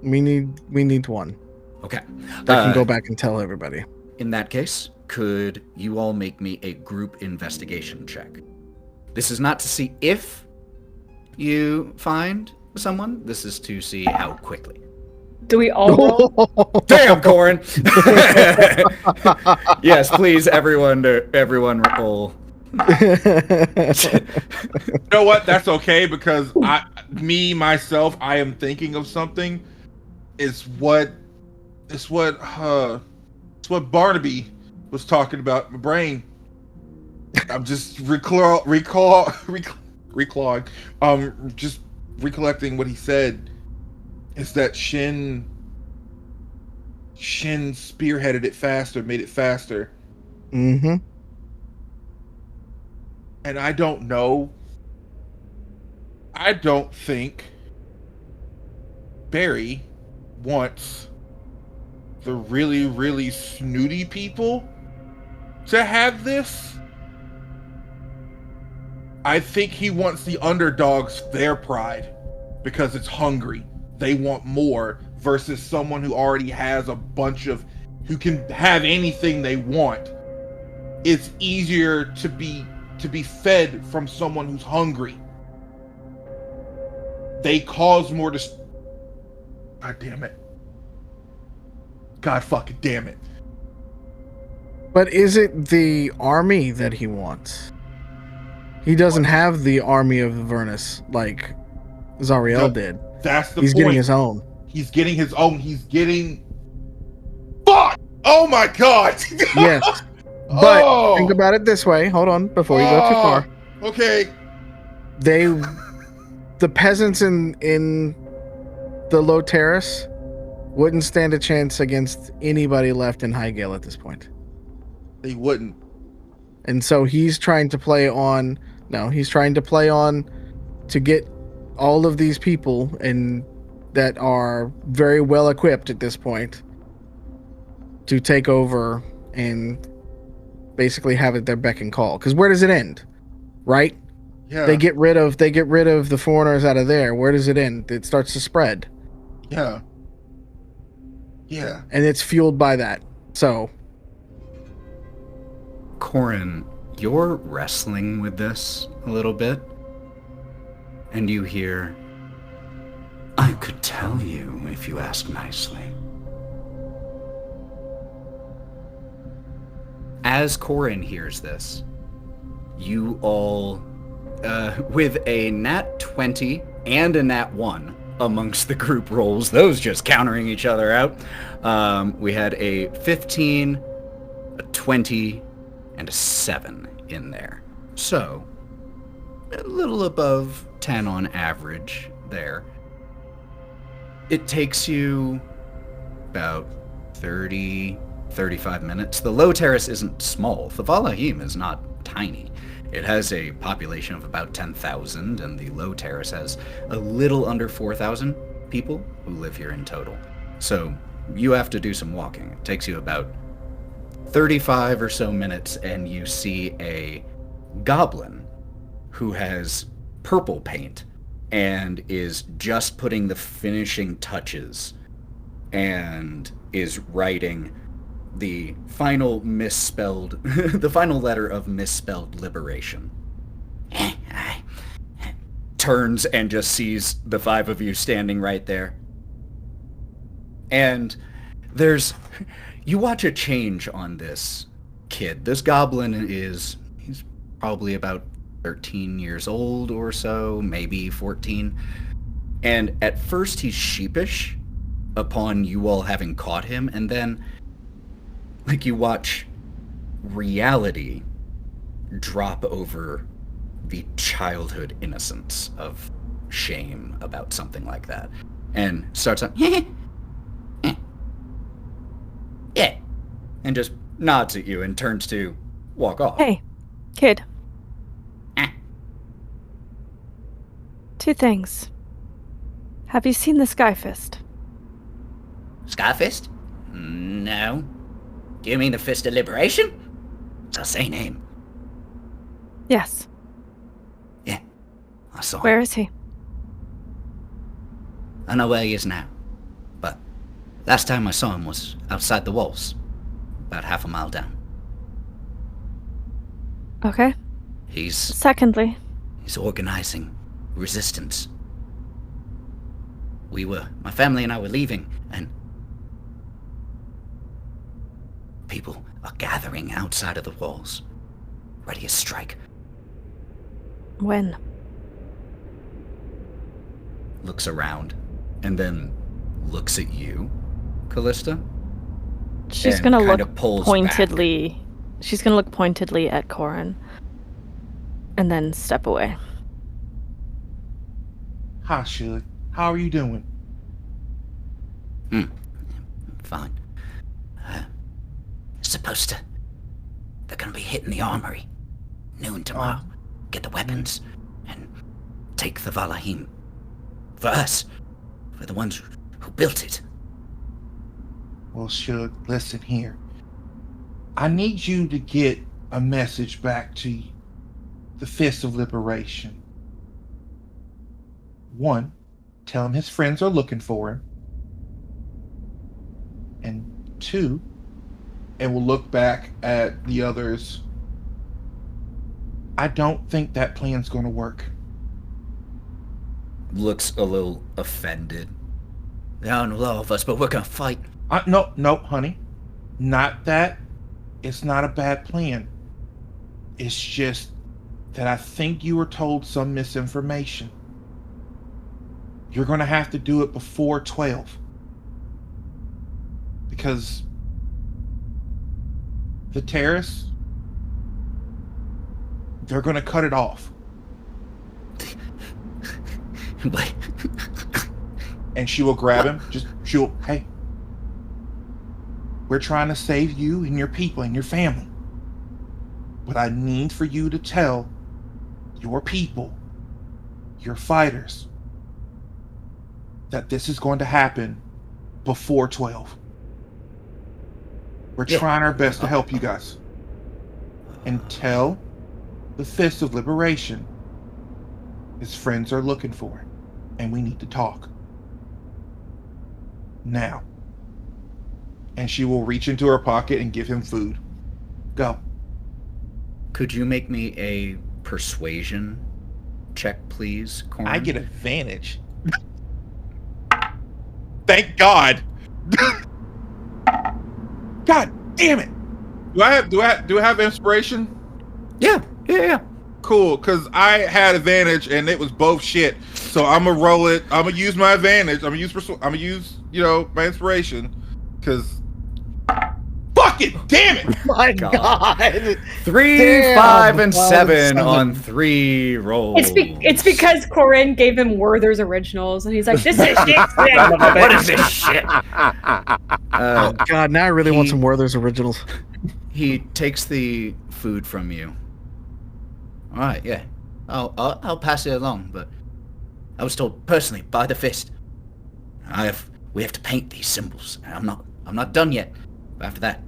[SPEAKER 4] We need one.
[SPEAKER 2] Okay.
[SPEAKER 4] That can go back and tell everybody.
[SPEAKER 2] In that case, could you all make me a group investigation check? This is not to see if you find someone. This is to see how quickly.
[SPEAKER 3] Do we all roll?
[SPEAKER 2] Damn, Korrin! Yes, please, everyone roll.
[SPEAKER 6] You know what? That's okay, because I am thinking of something. It's what Barnaby was talking about my brain. I'm just just recollecting what he said. Is that Shin spearheaded it faster, made it faster.
[SPEAKER 4] Mm-hmm.
[SPEAKER 6] And I don't know. I don't think Barry wants the really, really snooty people to have this. I think he wants the underdogs their pride because it's hungry. They want more versus someone who already has a bunch of, who can have anything they want. It's easier to be fed from someone who's hungry. They cause more God damn it. God fucking damn it.
[SPEAKER 4] But is it the army that he wants? He doesn't have the army of Avernus like Zariel did.
[SPEAKER 6] That's the point.
[SPEAKER 4] He's getting his own.
[SPEAKER 6] He's getting his own. He's getting... Fuck! Oh my god!
[SPEAKER 4] Yes. But think about it this way. Hold on, before you go too far.
[SPEAKER 6] Okay.
[SPEAKER 4] The peasants in the low terrace wouldn't stand a chance against anybody left in Highgale at this point.
[SPEAKER 6] They wouldn't.
[SPEAKER 4] And so he's trying to play on to get all of these people and that are very well equipped at this point to take over and basically have it their beck and call. Because where does it end? Right?
[SPEAKER 6] Yeah.
[SPEAKER 4] They get rid of the foreigners out of there. Where does it end? It starts to spread.
[SPEAKER 6] Yeah. Yeah.
[SPEAKER 4] And it's fueled by that. So
[SPEAKER 2] Korrin, you're wrestling with this a little bit, and you hear, I could tell you if you ask nicely. As Korrin hears this, you all, with a nat 20 and a nat 1 amongst the group rolls, those just countering each other out, we had a 15, a 20, and a 7 in there. So, a little above 10 on average there. It takes you about 35 minutes. The low terrace isn't small. The Valahim is not tiny. It has a population of about 10,000, and the low terrace has a little under 4,000 people who live here in total. So, you have to do some walking. It takes you about 35 or so minutes, and you see a goblin who has purple paint and is just putting the finishing touches and is writing the final misspelled, the final letter of misspelled liberation. Turns and just sees the 5 of you standing right there. And you watch a change on this kid. This goblin he's probably about 13 years old or so, maybe 14. And at first he's sheepish upon you all having caught him, and then you watch reality drop over the childhood innocence of shame about something like that. And starts on, yeah, and just nods at you and turns to walk off.
[SPEAKER 5] Hey, kid. 2 things. Have you seen the Skyfist?
[SPEAKER 9] Skyfist? No. Do you mean the Fist of Liberation? It's the same name.
[SPEAKER 5] Yes.
[SPEAKER 9] Yeah, I saw him.
[SPEAKER 5] Where is he?
[SPEAKER 9] I know where he is now. But last time I saw him was outside the walls, about half a mile down.
[SPEAKER 5] Okay.
[SPEAKER 9] He's
[SPEAKER 5] Secondly,
[SPEAKER 9] organizing resistance. My family and I were leaving, and people are gathering outside of the walls, ready to strike.
[SPEAKER 5] when?
[SPEAKER 2] Looks around, and then looks at you, Kalista.
[SPEAKER 5] She's
[SPEAKER 2] and
[SPEAKER 5] gonna
[SPEAKER 2] kinda
[SPEAKER 5] look
[SPEAKER 2] pulls
[SPEAKER 5] pointedly She's gonna look pointedly at Korrin and then step away.
[SPEAKER 6] Hi, Shug. How are you doing?
[SPEAKER 9] Fine. Supposed to. They're gonna be hitting the armory. Noon tomorrow. Get the weapons and take the Valahim. For us. For the ones who built it.
[SPEAKER 6] Well, Shug, listen here. I need you to get a message back to the Fist of Liberation. 1, tell him his friends are looking for him. And 2, and we'll look back at the others. I don't think that plan's going to work.
[SPEAKER 2] Looks a little offended.
[SPEAKER 9] There aren't a lot of us, but we're gonna fight.
[SPEAKER 6] No, honey. Not that. It's not a bad plan. It's just that I think you were told some misinformation. You're going to have to do it before 12. Because the terrorists, they're going to cut it off.
[SPEAKER 9] Wait.
[SPEAKER 6] And she will grab him. Hey, we're trying to save you and your people and your family. But I need for you to tell your people, your fighters, that this is going to happen before 12. We're trying our best to help you guys. And tell the Fist of Liberation his friends are looking for him, and we need to talk. Now. And she will reach into her pocket and give him food. Go.
[SPEAKER 2] Could you make me a persuasion check, please, Korrin?
[SPEAKER 6] I get advantage. Thank God. God damn it. Do I have inspiration?
[SPEAKER 2] Yeah.
[SPEAKER 6] Cool, because I had advantage and it was both shit. So I'm gonna roll it. I'm gonna use my advantage. I'm gonna use my inspiration. Because fucking damn it!
[SPEAKER 4] My God.
[SPEAKER 2] 3,
[SPEAKER 4] Damn,
[SPEAKER 2] 5, and 7
[SPEAKER 4] 7.
[SPEAKER 2] on 3 rolls.
[SPEAKER 3] It's because Korrin gave him Werther's originals, and he's like, "This is shit."
[SPEAKER 9] What is this shit?
[SPEAKER 4] Oh God, now I really want some Werther's originals.
[SPEAKER 2] He takes the food from you.
[SPEAKER 9] All right, yeah. I'll pass it along, but I was told personally by the Fist. We have to paint these symbols. And I'm not done yet. After that.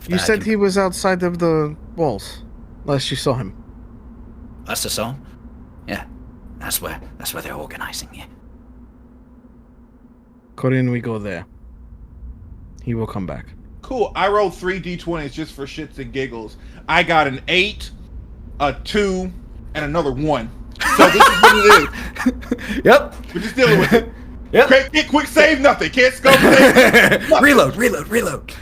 [SPEAKER 4] You said he was outside of the walls. Unless you saw him.
[SPEAKER 9] That's the song? Yeah. That's where they're organizing, yeah.
[SPEAKER 4] Korrin, we go there. He will come back.
[SPEAKER 6] Cool. I rolled 3 d20s just for shits and giggles. I got an 8, a 2, and another 1. So this is what it is.
[SPEAKER 2] Yep.
[SPEAKER 6] We're just dealing with it.
[SPEAKER 2] Yep.
[SPEAKER 6] Can't quick save nothing. Can't scope save.
[SPEAKER 2] Reload.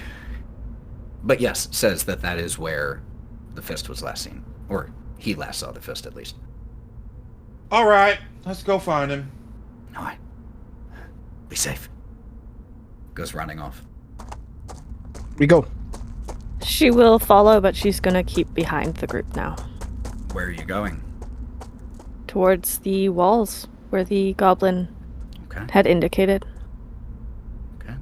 [SPEAKER 2] But yes, says that is where the Fist was last seen. Or he last saw the Fist, at least.
[SPEAKER 6] All right. Let's go find him.
[SPEAKER 9] All right. Be safe.
[SPEAKER 2] Goes running off.
[SPEAKER 4] We go.
[SPEAKER 5] She will follow, but she's gonna keep behind the group now.
[SPEAKER 2] Where are you going?
[SPEAKER 5] Towards the walls where the goblin had indicated.
[SPEAKER 2] Okay.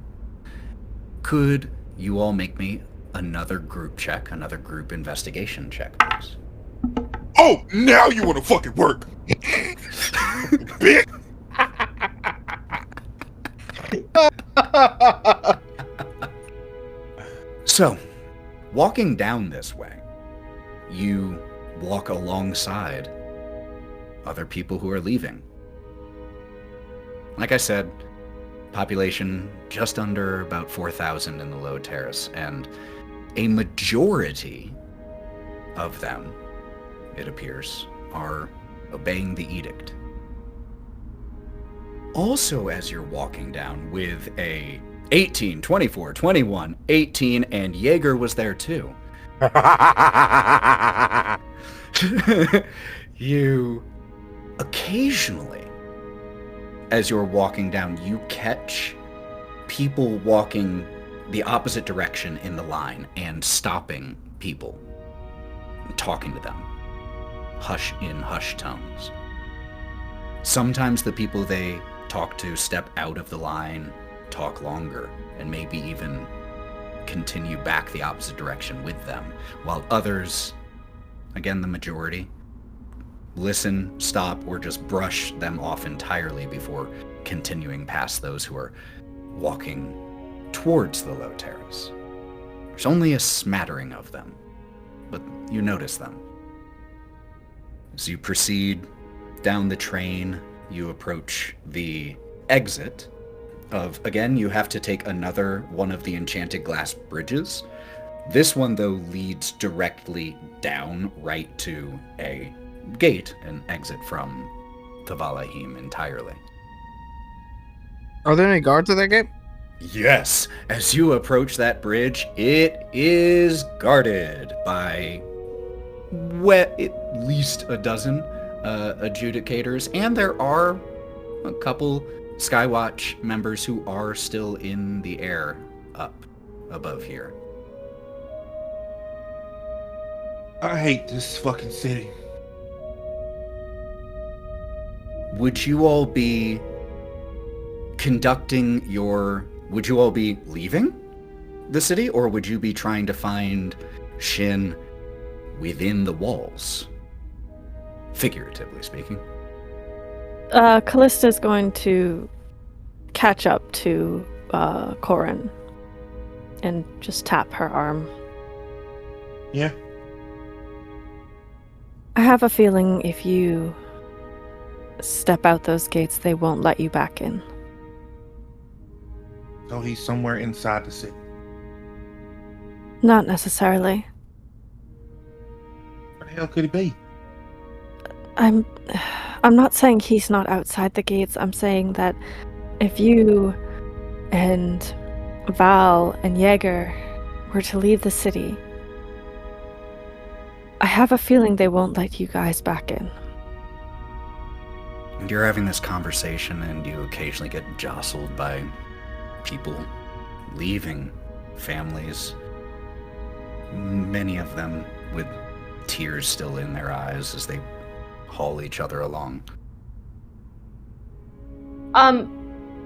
[SPEAKER 2] Could you all make me another group check, another group investigation check, please?
[SPEAKER 6] Oh, now you want to fucking work. Bitch.
[SPEAKER 2] So, walking down this way, you walk alongside other people who are leaving. Like I said, population just under about 4,000 in the Low Terrace, and a majority of them, it appears, are obeying the edict. Also, as you're walking down with a 18, 24, 21, 18, and Jaeger was there too. You occasionally, as you're walking down, you catch people walking the opposite direction in the line and stopping people, talking to them, in hushed tones. Sometimes the people they talk to step out of the line, talk longer, and maybe even continue back the opposite direction with them, while others, again the majority, listen, stop, or just brush them off entirely before continuing past those who are walking towards the low terrace. There's only a smattering of them, but you notice them. As you proceed down the train, you approach the exit of, again, you have to take another one of the enchanted glass bridges. This one, though, leads directly down right to a gate, an exit from the Valahim entirely.
[SPEAKER 4] Are there any guards at that gate?
[SPEAKER 2] Yes, as you approach that bridge, it is guarded by at least a dozen adjudicators, and there are a couple Skywatch members who are still in the air up above here.
[SPEAKER 6] I hate this fucking city.
[SPEAKER 2] Would you all be would you all be leaving the city, or would you be trying to find Shin within the walls? Figuratively speaking.
[SPEAKER 5] Kalista's going to catch up to Korrin and just tap her arm.
[SPEAKER 6] Yeah.
[SPEAKER 5] I have a feeling if you step out those gates, they won't let you back in.
[SPEAKER 6] So he's somewhere inside the city.
[SPEAKER 5] Not necessarily.
[SPEAKER 6] Where the hell could he be?
[SPEAKER 5] I'm not saying he's not outside the gates. I'm saying that if you and Val and Jaeger were to leave the city, I have a feeling they won't let you guys back in.
[SPEAKER 2] And you're having this conversation, and you occasionally get jostled by people leaving, families, many of them with tears still in their eyes as they haul each other along.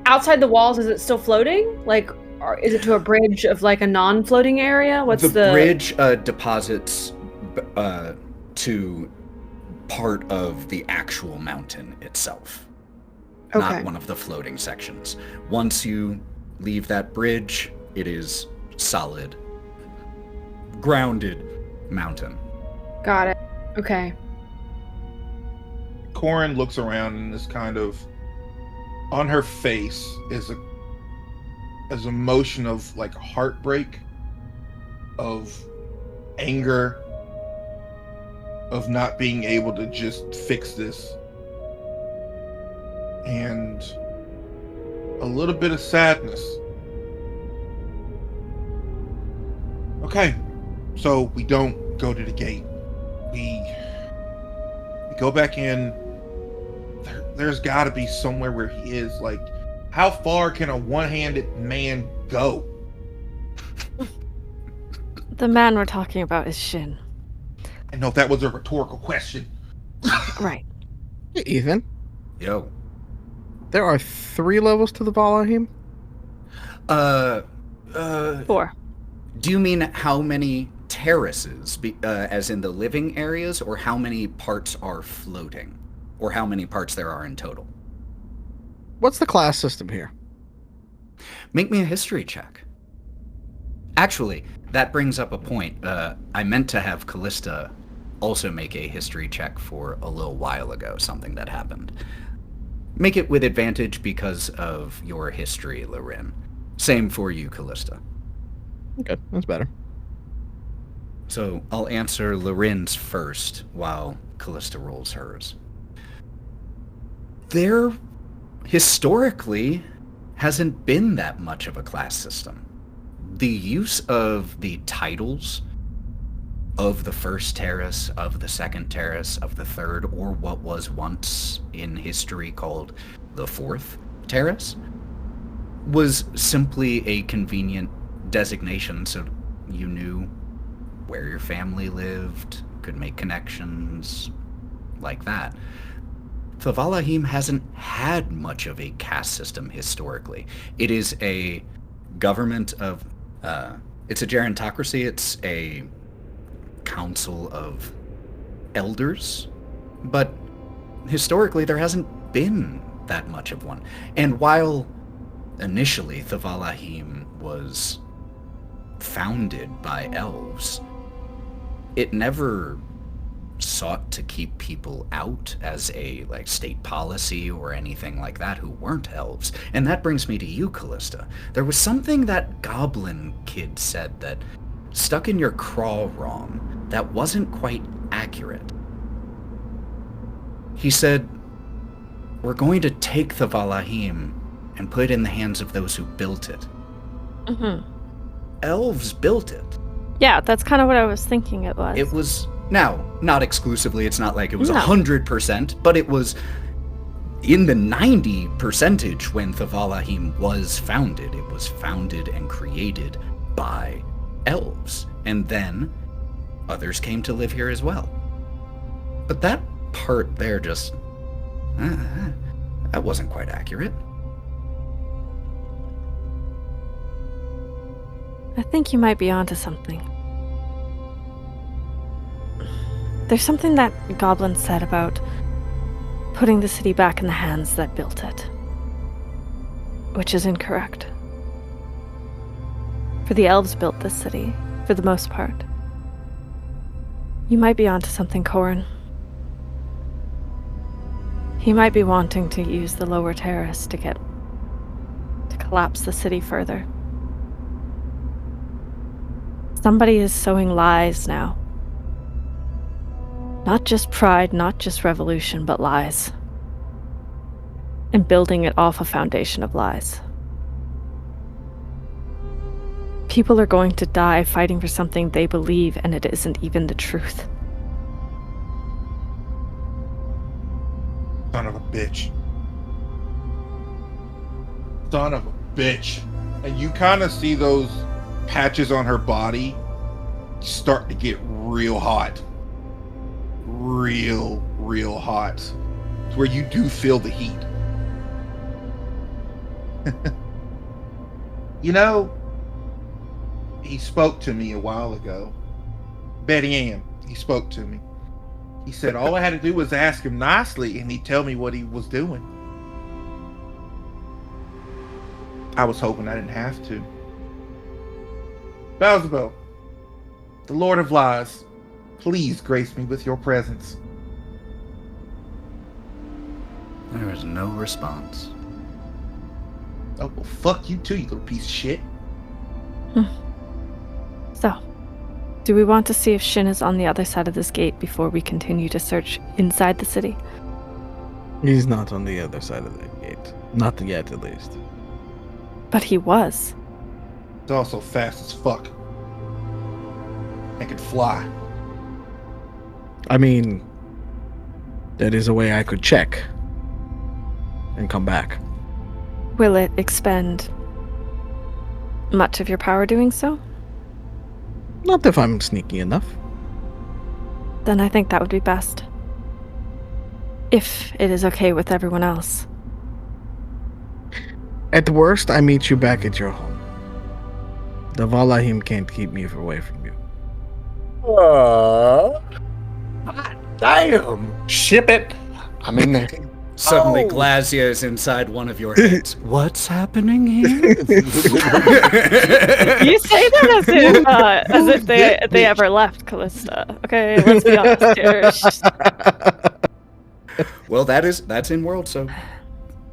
[SPEAKER 3] Outside the walls, is it still floating? Like, or is it to a bridge of like a non-floating area? What's the
[SPEAKER 2] bridge deposits to part of the actual mountain itself, not one of the floating sections. Once you leave that bridge, it is solid, grounded mountain. Got it.
[SPEAKER 3] Okay.
[SPEAKER 6] Korrin looks around and is kind of, on her face is a motion of like heartbreak, of anger, of not being able to just fix this, and a little bit of sadness. Okay, so we don't go to the gate. We go back in. There's got to be somewhere where he is. Like, how far can a one-handed man go?
[SPEAKER 5] The man we're talking about is Shin.
[SPEAKER 6] I know that was a rhetorical question.
[SPEAKER 5] Right.
[SPEAKER 4] Hey, Ethan.
[SPEAKER 2] Yo.
[SPEAKER 4] There are 3 levels to the Valahim?
[SPEAKER 5] 4.
[SPEAKER 2] Do you mean how many terraces, as in the living areas, or how many parts are floating? Or how many parts there are in total?
[SPEAKER 4] What's the class system here?
[SPEAKER 2] Make me a history check. Actually, that brings up a point. I meant to have Kalista also make a history check for a little while ago, something that happened. Make it with advantage because of your history, Lorwryn. Same for you, Kalista.
[SPEAKER 4] Okay, that's better.
[SPEAKER 2] So I'll answer Lorwryn's first while Kalista rolls hers. There, historically, hasn't been that much of a class system. The use of the titles of the first terrace, of the second terrace, of the third, or what was once in history called the fourth terrace, was simply a convenient designation so you knew where your family lived, could make connections like that. TheMalloMan hasn't had much of a caste system historically. It is a government of... it's a gerontocracy. It's a council of elders. But historically, there hasn't been that much of one. And while initially TheMalloMan was founded by elves, it never sought to keep people out as a state policy or anything like that who weren't elves. And that brings me to you, Kalista. There was something that goblin kid said that stuck in your craw wrong that wasn't quite accurate. He said, "We're going to take TheMalloMan and put it in the hands of those who built it."
[SPEAKER 5] Mm-hmm.
[SPEAKER 2] Elves built it.
[SPEAKER 5] Yeah, that's kind of what I was thinking it was.
[SPEAKER 2] It was... Now, not exclusively, it's not like it was
[SPEAKER 5] No.
[SPEAKER 2] 100%, but it was in the 90% when TheMalloMan was founded. It was founded and created by elves. And then others came to live here as well. But that part there just... that wasn't quite accurate.
[SPEAKER 5] I think you might be onto something. There's something that Goblin said about putting the city back in the hands that built it, which is incorrect. For the elves built this city, for the most part. You might be onto something, Korrin. He might be wanting to use the lower terrace to collapse the city further. Somebody is sowing lies now. Not just pride, not just revolution, but lies. And building it off a foundation of lies. People are going to die fighting for something they believe, and it isn't even the truth.
[SPEAKER 6] Son of a bitch. Son of a bitch. And you kind of see those patches on her body start to get real hot. Real hot. It's where you do feel the heat. You know, he spoke to me a while ago. Betty Ann, he spoke to me. He said all I had to do was ask him nicely and he'd tell me what he was doing. I was hoping I didn't have to. Beelzebub, the Lord of Lies, please grace me with your presence.
[SPEAKER 2] There was no response.
[SPEAKER 6] Oh, well, fuck you too, you little piece of shit.
[SPEAKER 5] So, do we want to see if Shin is on the other side of this gate before we continue to search inside the city?
[SPEAKER 4] He's not on the other side of that gate. Not yet, at least.
[SPEAKER 5] But he was.
[SPEAKER 6] It's also fast as fuck. I can fly.
[SPEAKER 4] I mean, that is a way I could check and come back.
[SPEAKER 5] Will it expend much of your power doing so?
[SPEAKER 4] Not if I'm sneaky enough.
[SPEAKER 5] Then I think that would be best. If it is okay with everyone else.
[SPEAKER 4] At worst, I meet you back at your home. The TheMalloMan can't keep me away from you.
[SPEAKER 8] God damn. Ship it. I'm in there.
[SPEAKER 2] Suddenly,
[SPEAKER 8] Oh.
[SPEAKER 2] Glazia is inside one of your heads. What's happening here?
[SPEAKER 5] You say that as if they ever left Kalista. Okay, let's be honest here.
[SPEAKER 2] Well, that's in world, so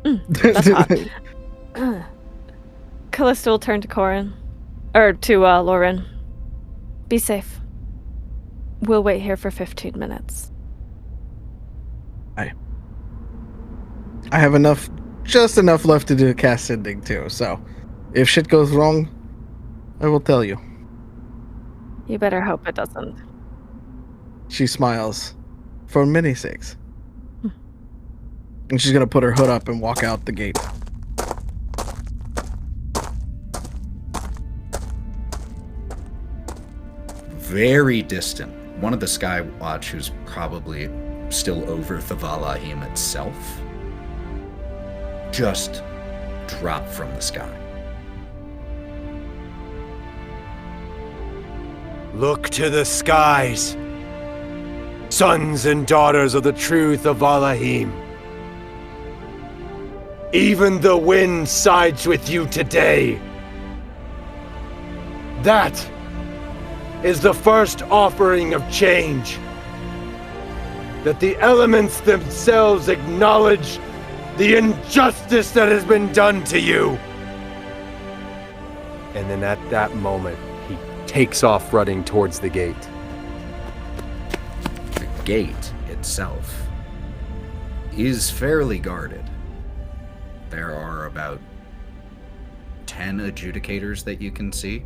[SPEAKER 5] That's hot. Kalista will turn to Korrin. Or to Lorwryn. Be safe. We'll wait here for 15 minutes.
[SPEAKER 4] I have just enough left to do cast sending too, so if shit goes wrong, I will tell you.
[SPEAKER 5] You better hope it doesn't.
[SPEAKER 4] She smiles. For many sakes. And she's gonna put her hood up and walk out the gate.
[SPEAKER 2] very distant, one of the Skywatch, who's probably still over TheMalloMan itself, just dropped from the sky.
[SPEAKER 10] Look to the skies, sons and daughters of the true TheMalloMan. Even the wind sides with you today. That is the first offering of change. That the elements themselves acknowledge the injustice that has been done to you. And then at that moment, he takes off running towards the gate.
[SPEAKER 2] The gate itself is fairly guarded. There are about 10 adjudicators that you can see,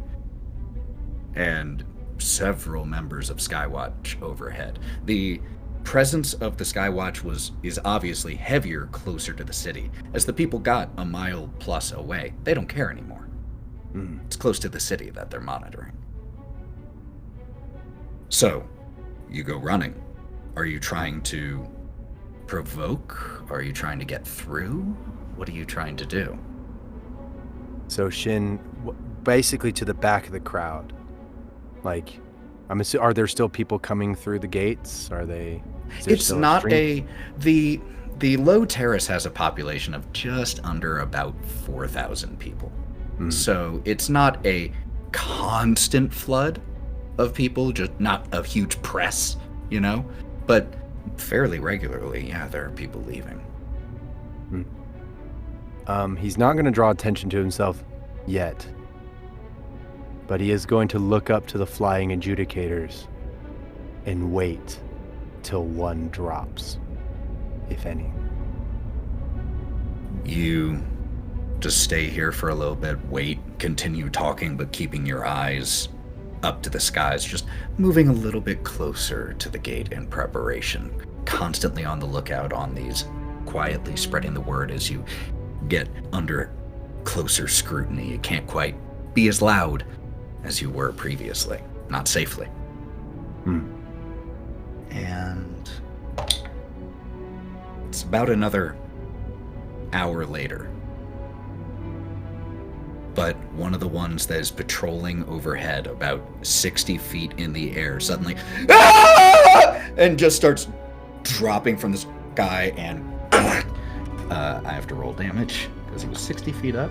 [SPEAKER 2] and several members of Skywatch overhead. The presence of the Skywatch is obviously heavier closer to the city. As the people got a mile plus away, they don't care anymore. It's close to the city that they're monitoring. So, you go running. Are you trying to provoke? Are you trying to get through? What are you trying to do?
[SPEAKER 10] So Shin, basically to the back of the crowd. Like, are there still people coming through the gates? Are they?
[SPEAKER 2] It's not the low terrace has a population of just under about 4,000 people. So it's not a constant flood of people, just not a huge press, you know? But fairly regularly, yeah, there are people leaving.
[SPEAKER 10] He's not going to draw attention to himself yet. But he is going to look up to the flying adjudicators and wait till one drops, if any.
[SPEAKER 2] You just stay here for a little bit, wait, continue talking, but keeping your eyes up to the skies, just moving a little bit closer to the gate in preparation, constantly on the lookout on these, quietly spreading the word as you get under closer scrutiny. You can't quite be as loud as you were previously, not safely. And it's about another hour later. But one of the ones that is patrolling overhead about 60 feet in the air suddenly and just starts dropping from the sky, and I have to roll damage because he was 60 feet up.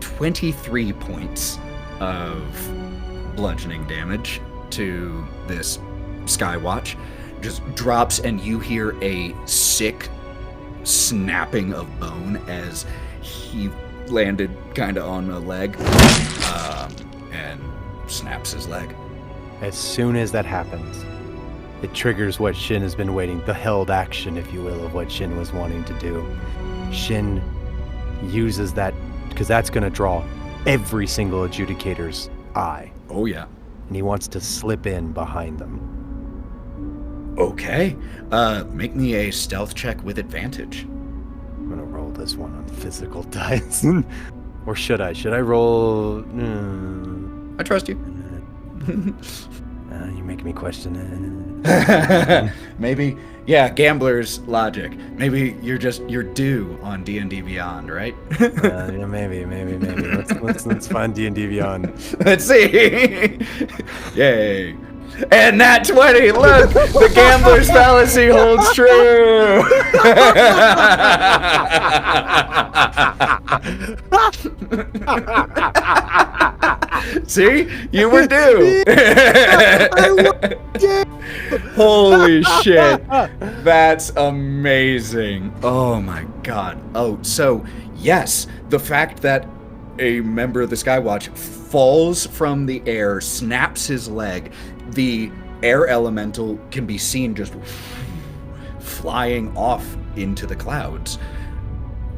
[SPEAKER 2] 23 points of bludgeoning damage to this Skywatch. Just drops, and you hear a sick snapping of bone as he landed kind of on a leg and snaps his leg.
[SPEAKER 10] As soon as that happens, it triggers what Shin has been waiting, the held action, if you will, of what Shin was wanting to do. Shin uses that, because that's going to draw every single adjudicator's eye.
[SPEAKER 2] Oh, yeah.
[SPEAKER 10] And he wants to slip in behind them.
[SPEAKER 2] Okay. Make me a stealth check with advantage.
[SPEAKER 10] I'm going to roll this one on physical dice. Or should I? Should I roll?
[SPEAKER 2] I trust you.
[SPEAKER 10] You're making me question it.
[SPEAKER 2] Maybe, yeah, gambler's logic. Maybe you're due on D&D Beyond, right?
[SPEAKER 10] Yeah, maybe. Let's find D&D Beyond.
[SPEAKER 2] Let's see. Yay. And that 20, look, the gambler's fallacy holds true. See, you were due. Holy shit, that's amazing. Oh my god. Oh, so yes, the fact that a member of the Skywatch falls from the air, snaps his leg, the air elemental can be seen just flying off into the clouds.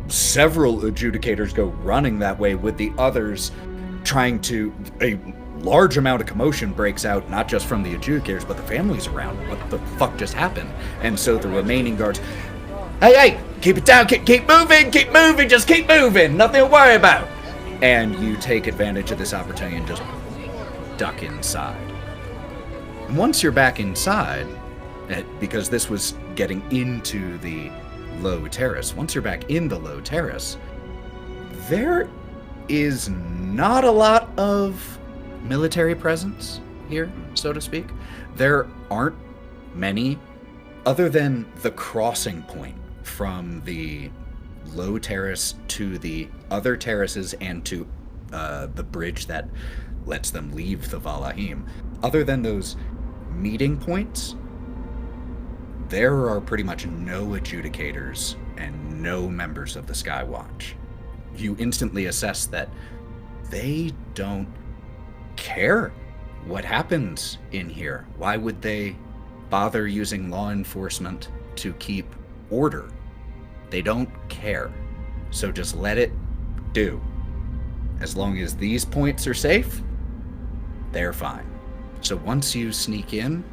[SPEAKER 2] Several adjudicators go running that way, with the others trying to... A large amount of commotion breaks out, not just from the adjudicators, but the families around. What the fuck just happened? And so the remaining guards... Hey, keep it down, keep moving, just keep moving, nothing to worry about. And you take advantage of this opportunity and just duck inside. And once you're back inside, because this was getting into the low terrace, once you're back in the low terrace, there is not a lot of military presence here, so to speak. There aren't many, other than the crossing point from the low terrace to the other terraces and to the bridge that lets them leave the Valahim. Other than those meeting points, there are pretty much no adjudicators and no members of the Skywatch. You instantly assess that they don't care what happens in here. Why would they bother using law enforcement to keep order? They don't care. So just let it do. As long as these points are safe, they're fine. So once you sneak in,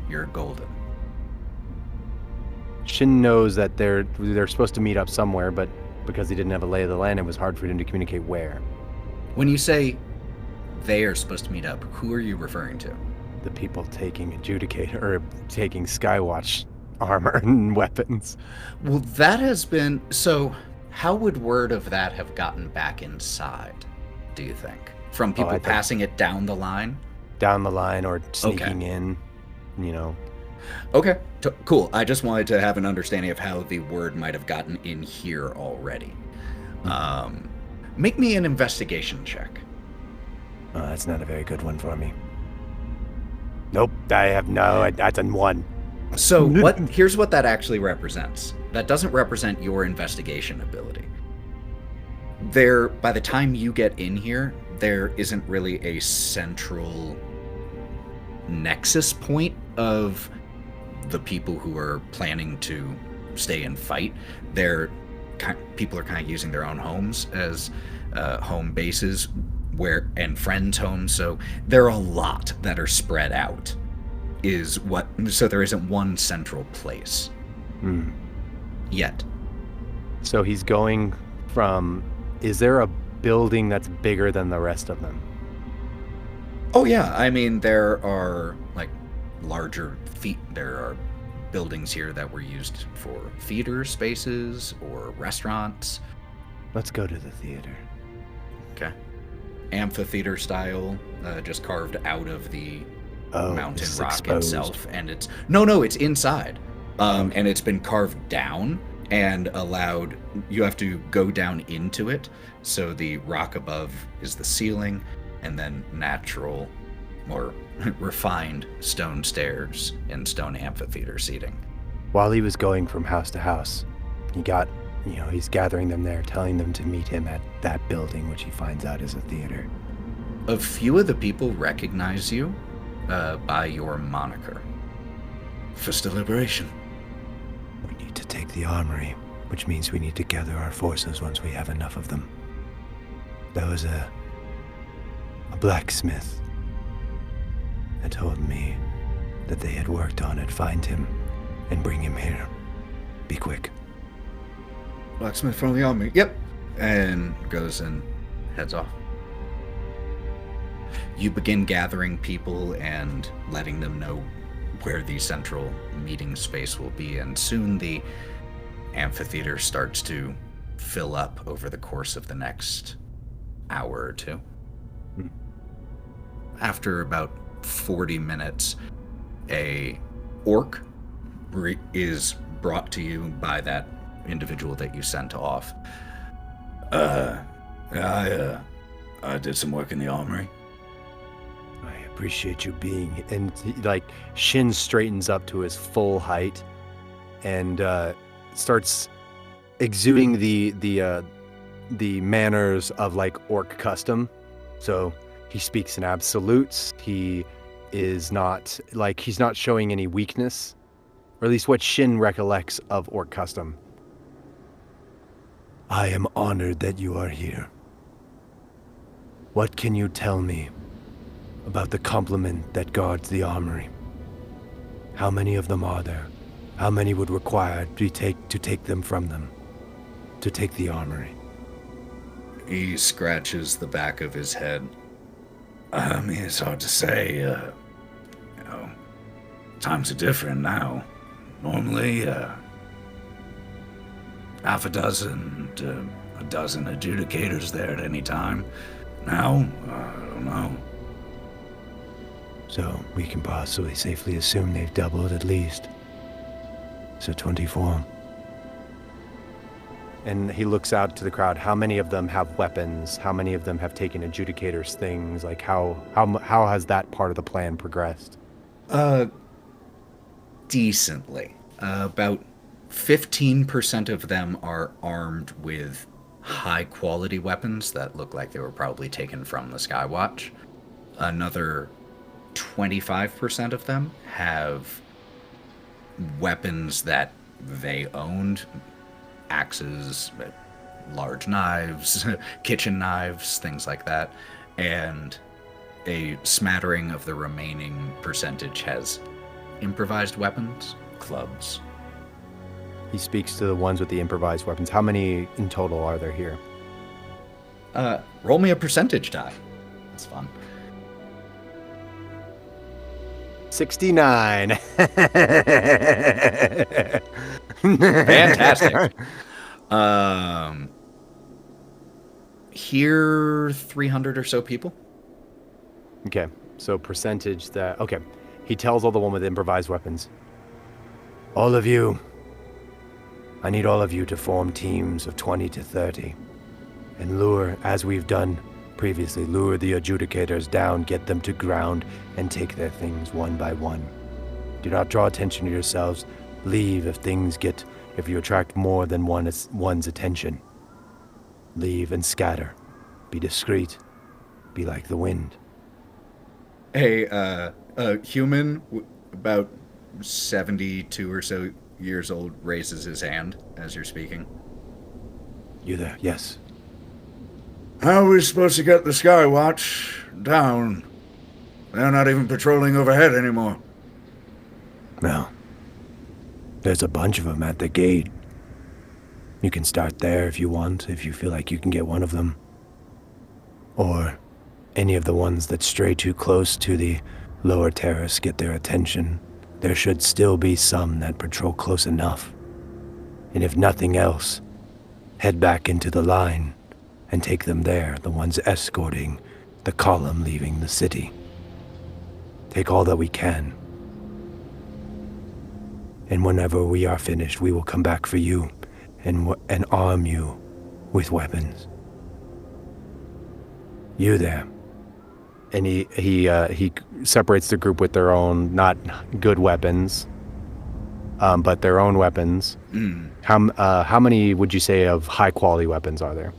[SPEAKER 2] you're golden.
[SPEAKER 10] Shin knows that they're supposed to meet up somewhere, but because he didn't have a lay of the land, it was hard for him to communicate where.
[SPEAKER 2] When you say they are supposed to meet up, who are you referring to?
[SPEAKER 10] The people taking adjudicator or taking Skywatch armor and weapons.
[SPEAKER 2] Well, that has been... So, how would word of that have gotten back inside, do you think? From people passing it down the line?
[SPEAKER 10] Down the line or sneaking in, you know.
[SPEAKER 2] Okay, cool. I just wanted to have an understanding of how the word might have gotten in here already. Make me an investigation check.
[SPEAKER 10] That's not a very good one for me. Nope, that's a 1.
[SPEAKER 2] So here's what that actually represents. That doesn't represent your investigation ability. By the time you get in here, there isn't really a central nexus point of the people who are planning to stay and fight. People are kind of using their own homes as home bases and friends' homes, so there are a lot that are spread out. So there isn't one central place yet.
[SPEAKER 10] So he's going from... Is there a building that's bigger than the rest of them?
[SPEAKER 2] Oh yeah, I mean there are larger there are buildings here that were used for theater spaces or restaurants.
[SPEAKER 10] Let's go to the theater.
[SPEAKER 2] Okay. Amphitheater style, just carved out of the mountain rock
[SPEAKER 10] exposed.
[SPEAKER 2] Itself, and it's it's inside, and it's been carved down and allowed. You have to go down into it, so the rock above is the ceiling, and then natural, more refined stone stairs and stone amphitheater seating.
[SPEAKER 10] While he was going from house to house, he's gathering them there, telling them to meet him at that building, which he finds out is a theater.
[SPEAKER 2] A few of the people recognize you by your moniker. Fist of Liberation.
[SPEAKER 10] We need to take the armory, which means we need to gather our forces once we have enough of them. There was a blacksmith that told me that they had worked on it. Find him and bring him here. Be quick.
[SPEAKER 2] Blacksmith from the army. Yep. And goes and heads off. You begin gathering people and letting them know where the central meeting space will be, and soon the amphitheater starts to fill up over the course of the next hour or two. After about 40 minutes, a orc is brought to you by that individual that you sent off. I did some work in the armory.
[SPEAKER 10] I appreciate you being... And Shin straightens up to his full height and starts exuding the manners of orc custom. So he speaks in absolutes. He is not he's not showing any weakness, or at least what Shin recollects of orc custom. I am honored that you are here. What can you tell me about the complement that guards the armory? How many of them are there? How many would require to take them from them? To take the armory?
[SPEAKER 2] He scratches the back of his head.
[SPEAKER 9] I mean, it's hard to say. Times are different now. Normally, half a dozen to a dozen adjudicators there at any time. Now, I don't know.
[SPEAKER 10] So we can possibly safely assume they've doubled at least. So 24. And he looks out to the crowd. How many of them have weapons? How many of them have taken adjudicators' things? Like how has that part of the plan progressed?
[SPEAKER 2] Decently. About 15% of them are armed with high-quality weapons that look like they were probably taken from the Skywatch. Another 25% of them have weapons that they owned, axes, large knives, kitchen knives, things like that. And a smattering of the remaining percentage has improvised weapons, clubs.
[SPEAKER 10] He speaks to the ones with the improvised weapons. How many in total are there here?
[SPEAKER 2] Roll me a percentage die. That's fun.
[SPEAKER 10] 69.
[SPEAKER 2] Fantastic. Here, 300 or so people.
[SPEAKER 10] Okay, so percentage that... Okay, he tells all the one with improvised weapons. All of you, I need all of you to form teams of 20 to 30. And lure, as we've done previously, lure the adjudicators down, get them to ground, and take their things one by one. Do not draw attention to yourselves. Leave if you attract more than one's attention. Leave and scatter. Be discreet. Be like the wind.
[SPEAKER 2] A human, about 72 or so years old, raises his hand as you're speaking.
[SPEAKER 10] You there? Yes.
[SPEAKER 9] How are we supposed to get the Skywatch down? They're not even patrolling overhead anymore.
[SPEAKER 10] Well, there's a bunch of them at the gate. You can start there if you want, if you feel like you can get one of them. Or any of the ones that stray too close to the lower terrace get their attention. There should still be some that patrol close enough. And if nothing else, head back into the line and take them there, the ones escorting the column leaving the city. Take all that we can. And whenever we are finished, we will come back for you and arm you with weapons. You there. And he separates the group with their own, not good weapons, but their own weapons.
[SPEAKER 2] Mm.
[SPEAKER 10] How many would you say of high quality weapons are there?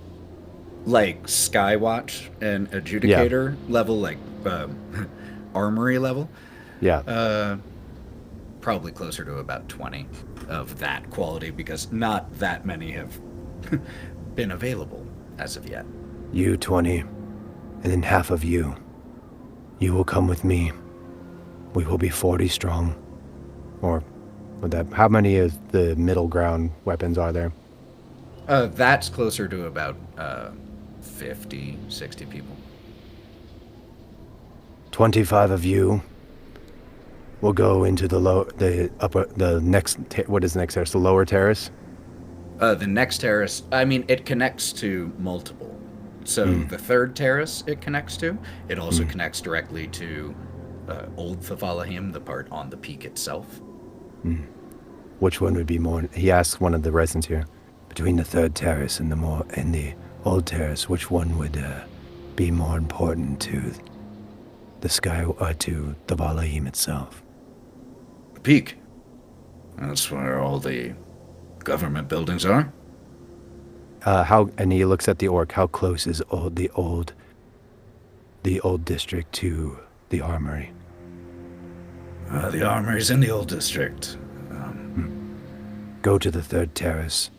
[SPEAKER 2] Like Skywatch and Adjudicator level, like armory level?
[SPEAKER 10] Yeah.
[SPEAKER 2] Probably closer to about 20 of that quality, because not that many have been available as of yet.
[SPEAKER 10] You 20, and then half of you. You will come with me. We will be 40 strong. Or would that? How many of the middle ground weapons are there?
[SPEAKER 2] That's closer to about 50, 60 people.
[SPEAKER 10] 25 of you will go into the next. What is the next terrace? The lower terrace.
[SPEAKER 2] The next terrace. I mean, it connects to multiple. So the third terrace it connects to. It also connects directly to Old Thvalahim, the part on the peak itself.
[SPEAKER 10] Which one would be more? He asks one of the residents here. Between the third terrace and the old terrace, which one would be more important to the sky to the Thvalahim itself?
[SPEAKER 9] The peak. That's where all the government buildings are.
[SPEAKER 10] And he looks at the orc. How close is the old district to the armory?
[SPEAKER 9] The armory's in the old district.
[SPEAKER 10] Go to the third terrace.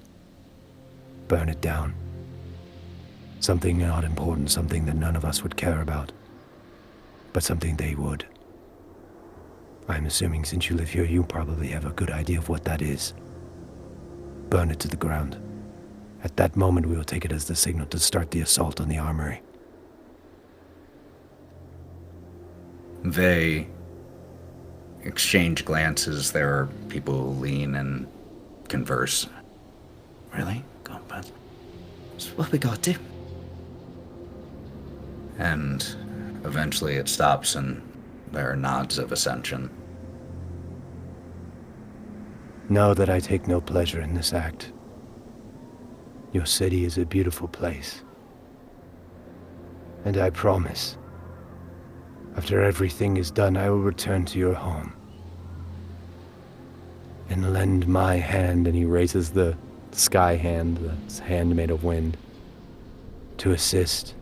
[SPEAKER 10] Burn it down. Something not important, something that none of us would care about, but something they would. I'm assuming since you live here, you probably have a good idea of what that is. Burn it to the ground. At that moment, we will take it as the signal to start the assault on the armory.
[SPEAKER 2] They exchange glances. There are people who lean and converse. Really? God, but that's what we gotta do. And eventually it stops and there are nods of ascension.
[SPEAKER 10] Know that I take no pleasure in this act. Your city is a beautiful place. And I promise, after everything is done, I will return to your home. And lend my hand, and he raises the sky hand, the hand made of wind, to assist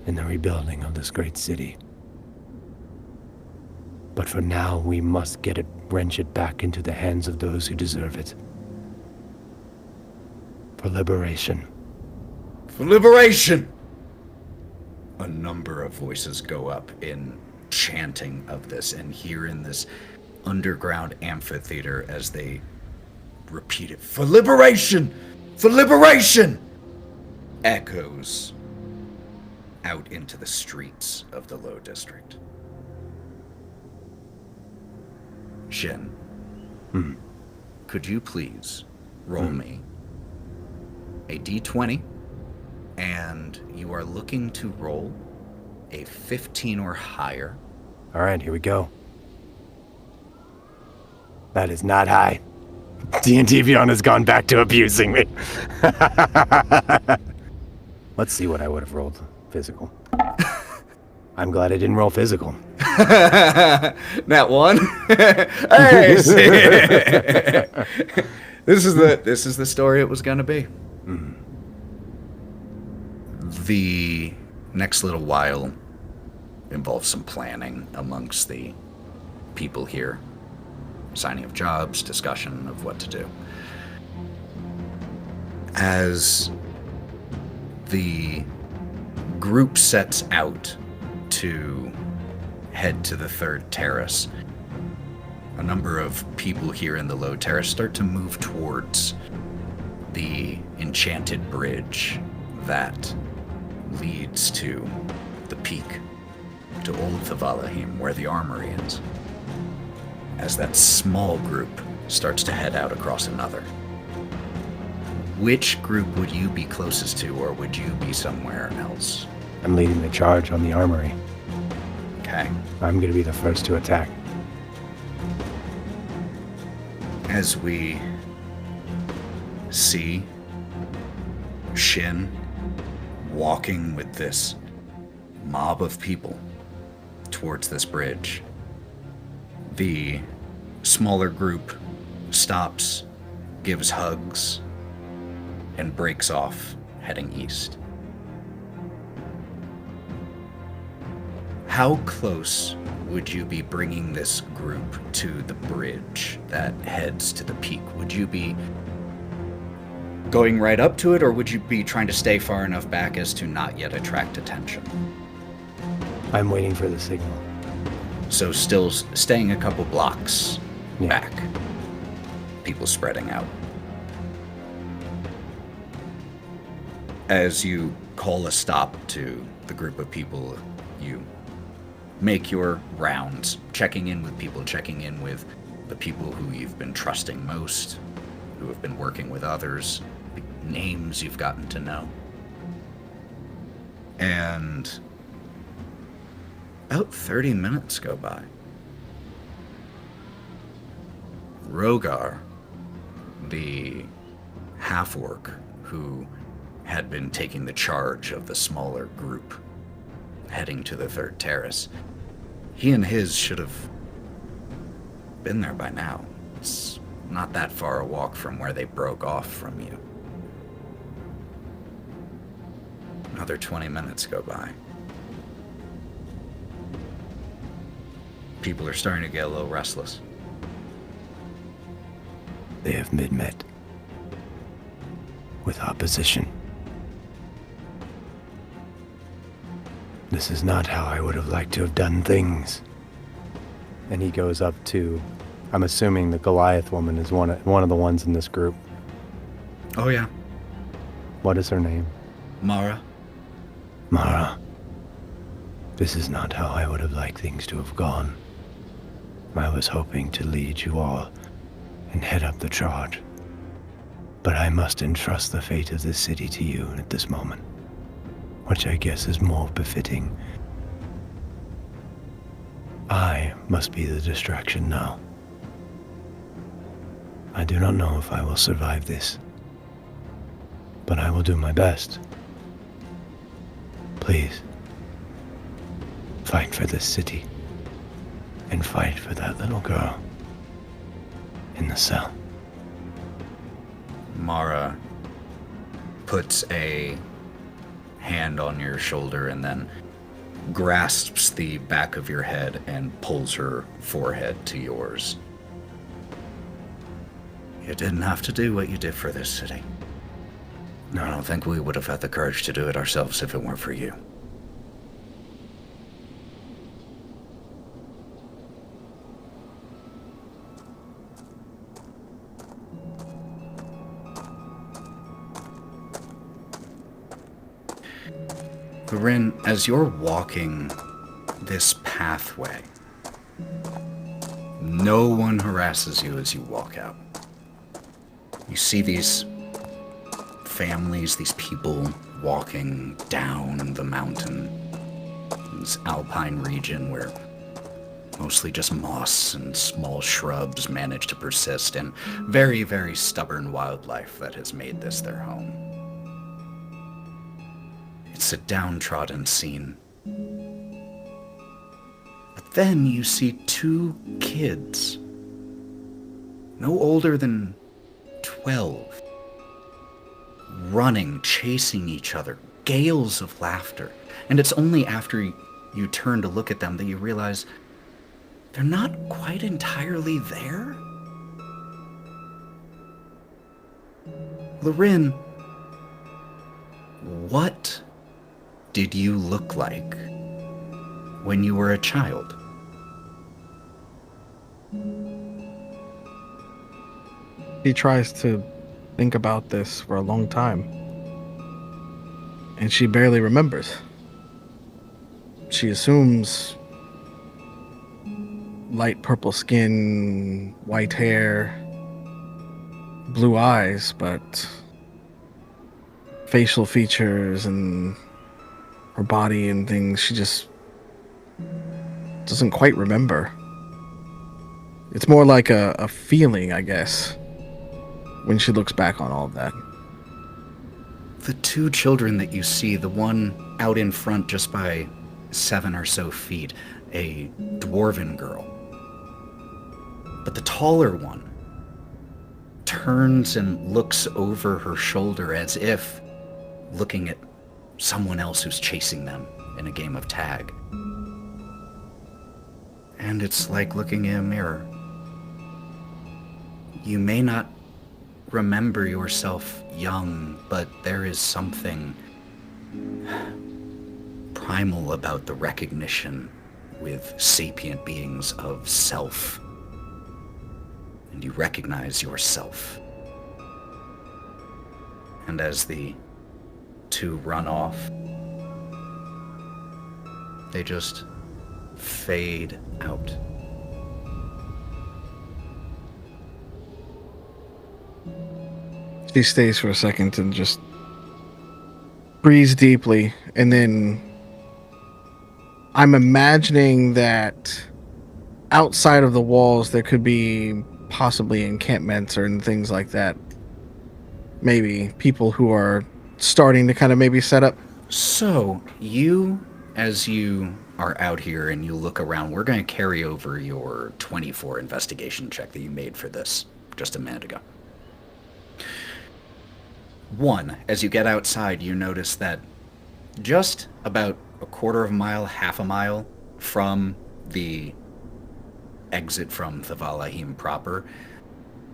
[SPEAKER 10] in the rebuilding of this great city. But for now, we must wrench it back into the hands of those who deserve it. For liberation.
[SPEAKER 2] For liberation! A number of voices go up in chanting of this, and here in this underground amphitheater as they repeat it. For liberation! For liberation! Echoes out into the streets of the Low District. Shin, could you please roll me a d20, and you are looking to roll a 15 or higher.
[SPEAKER 10] All right, here we go. That is not high. D&D Beyond has gone back to abusing me. Let's see what I would have rolled physical. I'm glad I didn't roll physical.
[SPEAKER 2] That one. Hey, this is the story it was gonna be. The next little while involves some planning amongst the people here. Signing of jobs, discussion of what to do. As the group sets out to head to the third terrace, a number of people here in the low terrace start to move towards the enchanted bridge that leads to the peak, to Old Valkerie, where the armory is. As that small group starts to head out across another. Which group would you be closest to, or would you be somewhere else?
[SPEAKER 10] I'm leading the charge on the armory.
[SPEAKER 2] Okay.
[SPEAKER 10] I'm going to be the first to attack.
[SPEAKER 2] As we see Shin walking with this mob of people towards this bridge, the smaller group stops, gives hugs, and breaks off, heading east. How close would you be bringing this group to the bridge that heads to the peak? Would you be going right up to it, or would you be trying to stay far enough back as to not yet attract attention?
[SPEAKER 10] I'm waiting for the signal.
[SPEAKER 2] So still staying a couple blocks back. People spreading out. As you call a stop to the group of people, you make your rounds, checking in with people, checking in with the people who you've been trusting most, who have been working with others, the names you've gotten to know. And about 30 minutes go by. Rogar, the half-orc who had been taking the charge of the smaller group heading to the third terrace, he and his should have been there by now. It's not that far a walk from where they broke off from you. Another 20 minutes go by. People are starting to get a little restless.
[SPEAKER 10] They have met with opposition. This is not how I would have liked to have done things. And he goes up to, I'm assuming the Goliath woman is one of the ones in this group.
[SPEAKER 2] Oh yeah.
[SPEAKER 10] What is her name?
[SPEAKER 2] Mara.
[SPEAKER 10] Mara. This is not how I would have liked things to have gone. I was hoping to lead you all and head up the charge. But I must entrust the fate of this city to you at this moment, which I guess is more befitting. I must be the distraction now. I do not know if I will survive this, but I will do my best. Please, fight for this city, and fight for that little girl in the cell.
[SPEAKER 2] Mara puts a hand on your shoulder and then grasps the back of your head and pulls her forehead to yours. You didn't have to do what you did for this city. No, I don't think we would have had the courage to do it ourselves if it weren't for you. Lorwryn, as you're walking this pathway, no one harasses you as you walk out. You see these families, these people walking down the mountain, this alpine region where mostly just moss and small shrubs manage to persist, and very, very stubborn wildlife that has made this their home. It's a downtrodden scene. But then you see two kids, no older than 12, running, chasing each other, gales of laughter. And it's only after you turn to look at them that you realize they're not quite entirely there. Lorwryn, what did you look like when you were a child?
[SPEAKER 4] He tries to think about this for a long time, and she barely remembers. She assumes light purple skin, white hair, blue eyes, but facial features and her body and things, she just doesn't quite remember. It's more like a feeling, I guess, when she looks back on all of that.
[SPEAKER 2] The two children that you see, the one out in front just by 7 or so feet, a dwarven girl. But the taller one turns and looks over her shoulder as if looking at someone else who's chasing them in a game of tag. And it's like looking in a mirror. You may not remember yourself young, but there is something primal about the recognition with sapient beings of self. And you recognize yourself. And as the two run off, they just fade out.
[SPEAKER 4] She stays for a second and just breathes deeply, and then I'm imagining that outside of the walls there could be possibly encampments or things like that. Maybe people who are starting to kind of maybe set up. So you, as you are out here and you look around, we're going to carry over your 24 investigation check that you made for this just a minute ago. 1, as you get outside, you notice that just about a quarter of a mile, half a mile from the exit from the Valahim proper,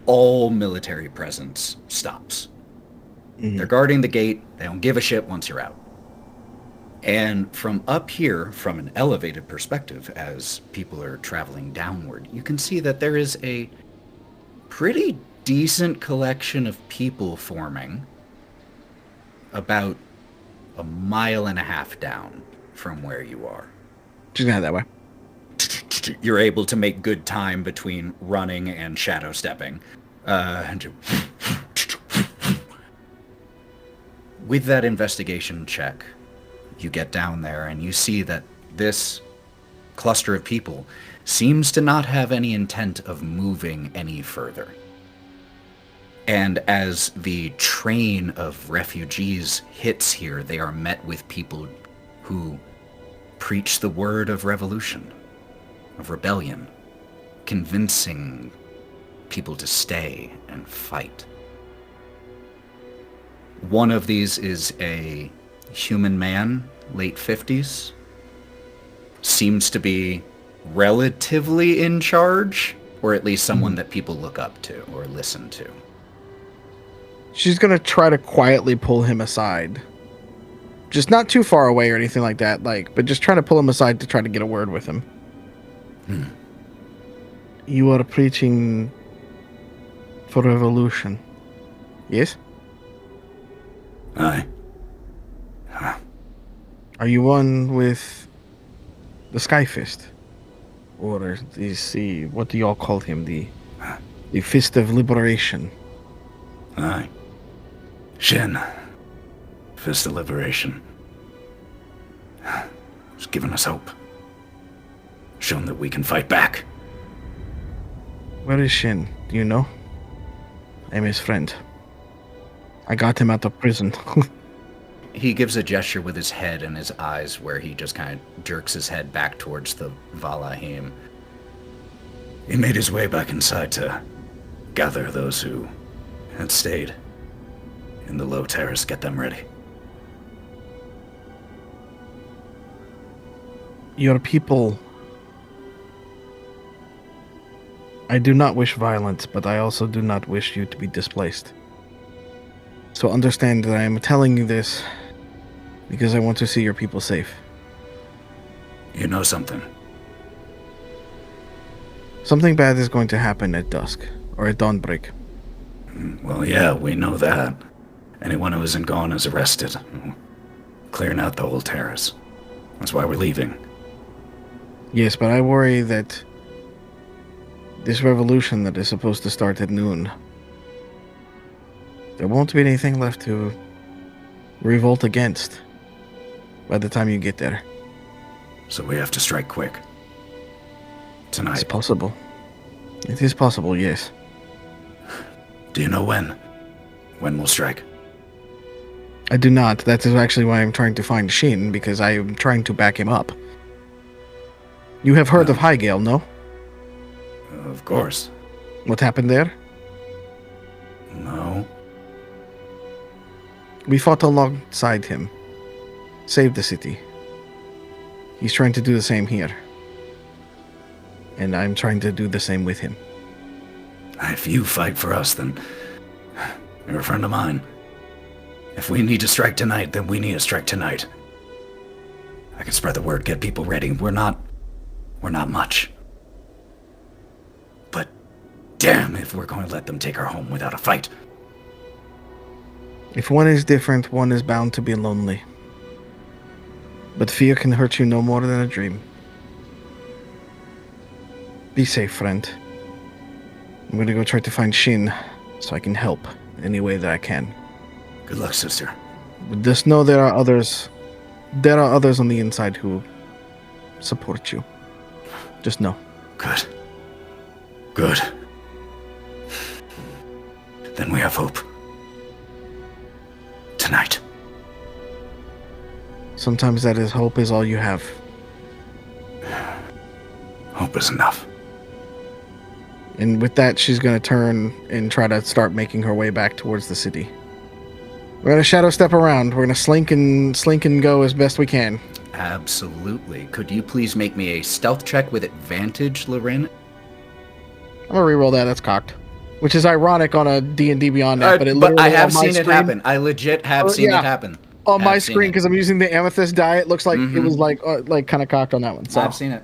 [SPEAKER 4] all military presence stops. Mm-hmm. They're guarding the gate. They don't give a shit once you're out. And from up here, from an elevated perspective, as people are traveling downward, you can see that there is a pretty decent collection of people forming about 1.5 miles down from where you are. She's gonna head that way.
[SPEAKER 2] You're able to make good time between running and shadow stepping. With that investigation check, you get down there and you see that this cluster of people seems to not have any intent of moving any further. And as the train of refugees hits here, they are met with people who preach the word of revolution, of rebellion, convincing people to stay and fight. One of these is a human man, late 50s, seems to be relatively in charge, or at least someone that people look up to or listen to.
[SPEAKER 4] She's gonna try to quietly pull him aside. Just not too far away or anything like that, but just trying to pull him aside to try to get a word with him. You are preaching for revolution. Yes?
[SPEAKER 9] Aye.
[SPEAKER 4] Are you one with the Skyfist? Or the what do y'all call him? The Fist of Liberation.
[SPEAKER 9] Aye. Shin. Fist of Liberation. It's given us hope. Shown that we can fight back.
[SPEAKER 4] Where is Shin? Do you know? I'm his friend. I got him out of prison.
[SPEAKER 2] He gives a gesture with his head and his eyes where he just kind of jerks his head back towards the Valahim.
[SPEAKER 9] He made his way back inside to gather those who had stayed in the low terrace, get them ready.
[SPEAKER 4] Your people... I do not wish violence, but I also do not wish you to be displaced. So understand that I am telling you this because I want to see your people safe.
[SPEAKER 9] You know something?
[SPEAKER 4] Something bad is going to happen at dusk, or at dawnbreak.
[SPEAKER 9] Well, yeah, we know that. Anyone who isn't gone is arrested. Clearing out the whole terrace. That's why we're leaving.
[SPEAKER 4] Yes, but I worry that this revolution that is supposed to start at noon, there won't be anything left to revolt against by the time you get there.
[SPEAKER 9] So we have to strike quick. Tonight.
[SPEAKER 4] It's possible. It is possible, yes.
[SPEAKER 9] Do you know when? When we'll strike?
[SPEAKER 4] I do not. That is actually why I'm trying to find Shin, because I am trying to back him up. You have heard of Highgale, no?
[SPEAKER 9] Of course.
[SPEAKER 4] What happened there?
[SPEAKER 9] No.
[SPEAKER 4] We fought alongside him. Saved the city. He's trying to do the same here. And I'm trying to do the same with him.
[SPEAKER 9] If you fight for us, then you're a friend of mine. If we need to strike tonight, then we need to strike tonight. I can spread the word, get people ready. We're not much. But damn if we're going to let them take our home without a fight.
[SPEAKER 4] If one is different, one is bound to be lonely. But fear can hurt you no more than a dream. Be safe, friend. I'm gonna go try to find Shin, so I can help any way that I can.
[SPEAKER 9] Good luck, sister.
[SPEAKER 4] But just know there are others. There are others on the inside who support you. Just know.
[SPEAKER 9] Good. Good. Then we have hope. Tonight.
[SPEAKER 4] Sometimes that is hope is all you have.
[SPEAKER 9] Hope is enough.
[SPEAKER 4] And with that, she's going to turn and try to start making her way back towards the city. We're going to shadow step around. We're going to slink and go as best we can.
[SPEAKER 2] Absolutely. Could you please make me a stealth check with advantage, Lorwryn?
[SPEAKER 4] I'm going to reroll that. That's cocked. Which is ironic on a D&D Beyond app, but it literally
[SPEAKER 2] I have
[SPEAKER 4] on my
[SPEAKER 2] seen it
[SPEAKER 4] screen,
[SPEAKER 2] happen. I legit have seen it happen.
[SPEAKER 4] On my screen, because I'm using the amethyst die, it looks like it was like kind of cocked on that one. So.
[SPEAKER 2] I've seen it.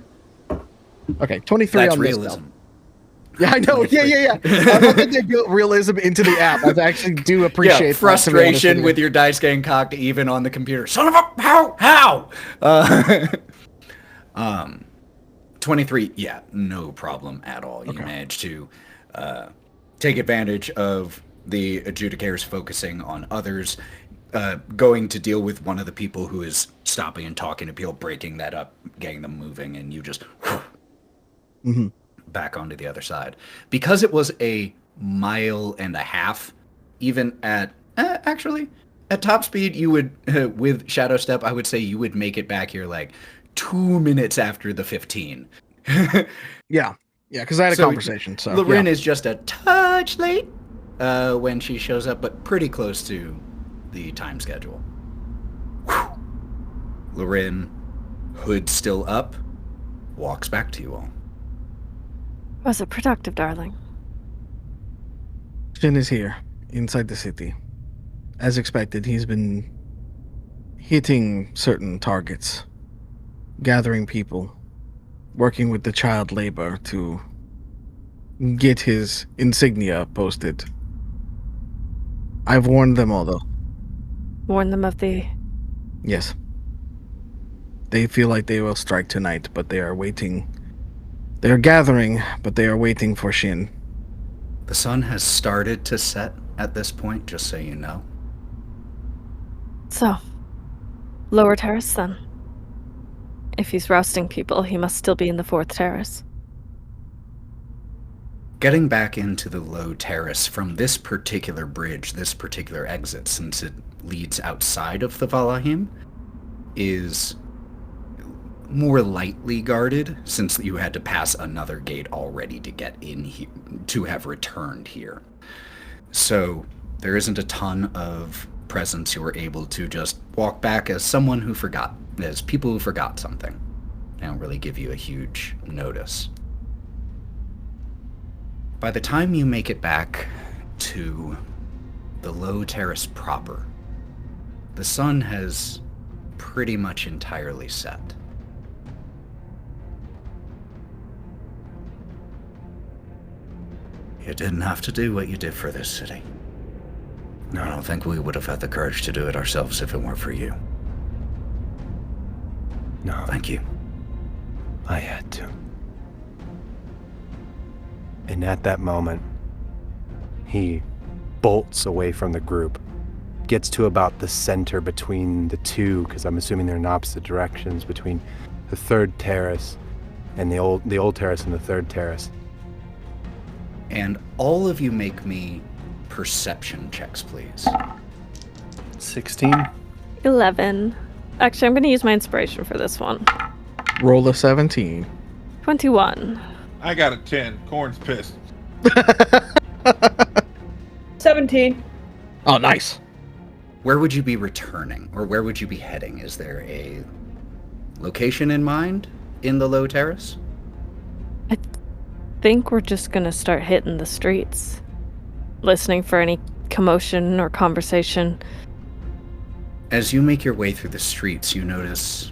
[SPEAKER 4] Okay, 23
[SPEAKER 2] That's
[SPEAKER 4] on
[SPEAKER 2] realism.
[SPEAKER 4] this stealth. Yeah, I know. Yeah. I love that they built realism into the app. I actually do appreciate
[SPEAKER 2] frustration with your dice getting cocked even on the computer. Son of a how? 23, yeah, no problem at all. You
[SPEAKER 4] Okay.
[SPEAKER 2] managed to take advantage of the adjudicators focusing on others, going to deal with one of the people who is stopping and talking to people, breaking that up, getting them moving, and you just back onto the other side. Because it was a mile and a half, even at, actually, at top speed, you would, with Shadow Step, I would say you would make it back here like 2 minutes after the 15.
[SPEAKER 4] Yeah, because I had a conversation. So
[SPEAKER 2] Lorwryn is just a touch late when she shows up, but pretty close to the time schedule. Lorwryn, hood still up, walks back to you all.
[SPEAKER 5] Was it productive, darling?
[SPEAKER 4] Shin is here, inside the city. As expected, he's been hitting certain targets, gathering people, working with the child labor to get his insignia posted. I've warned them all, though.
[SPEAKER 5] Warn them of the...
[SPEAKER 4] Yes. They feel like they will strike tonight, but they are waiting. They are gathering, but they are waiting for Shin.
[SPEAKER 2] The sun has started to set at this point, just so you know.
[SPEAKER 5] So, lower terrace then. If he's rousting people, he must still be in the 4th terrace.
[SPEAKER 2] Getting back into the low terrace from this particular bridge, this particular exit, since it leads outside of the Valahim, is more lightly guarded, since you had to pass another gate already to get in here, to have returned here. So there isn't a ton of presence. You were able to just walk back as someone who forgot, as people who forgot something. They don't really give you a huge notice. By the time you make it back to the low terrace proper, the sun has pretty much entirely set. You didn't have to do what you did for this city. I don't think we would have had the courage to do it ourselves if it weren't for you.
[SPEAKER 10] No,
[SPEAKER 2] Thank you.
[SPEAKER 10] I had to. And at that moment, he bolts away from the group, gets to about the center between the two, because I'm assuming they're in opposite directions, between the 3rd terrace and the old terrace and the 3rd terrace.
[SPEAKER 2] And all of you make me perception checks, please.
[SPEAKER 7] 16.
[SPEAKER 5] 11. Actually, I'm going to use my inspiration for this one.
[SPEAKER 4] Roll a 17.
[SPEAKER 5] 21.
[SPEAKER 6] I got a 10. Corn's pissed.
[SPEAKER 3] 17.
[SPEAKER 4] Oh, nice.
[SPEAKER 2] Where would you be returning, or where would you be heading? Is there a location in mind in the low terrace?
[SPEAKER 5] I think we're just going to start hitting the streets, listening for any commotion or conversation.
[SPEAKER 2] As you make your way through the streets, you notice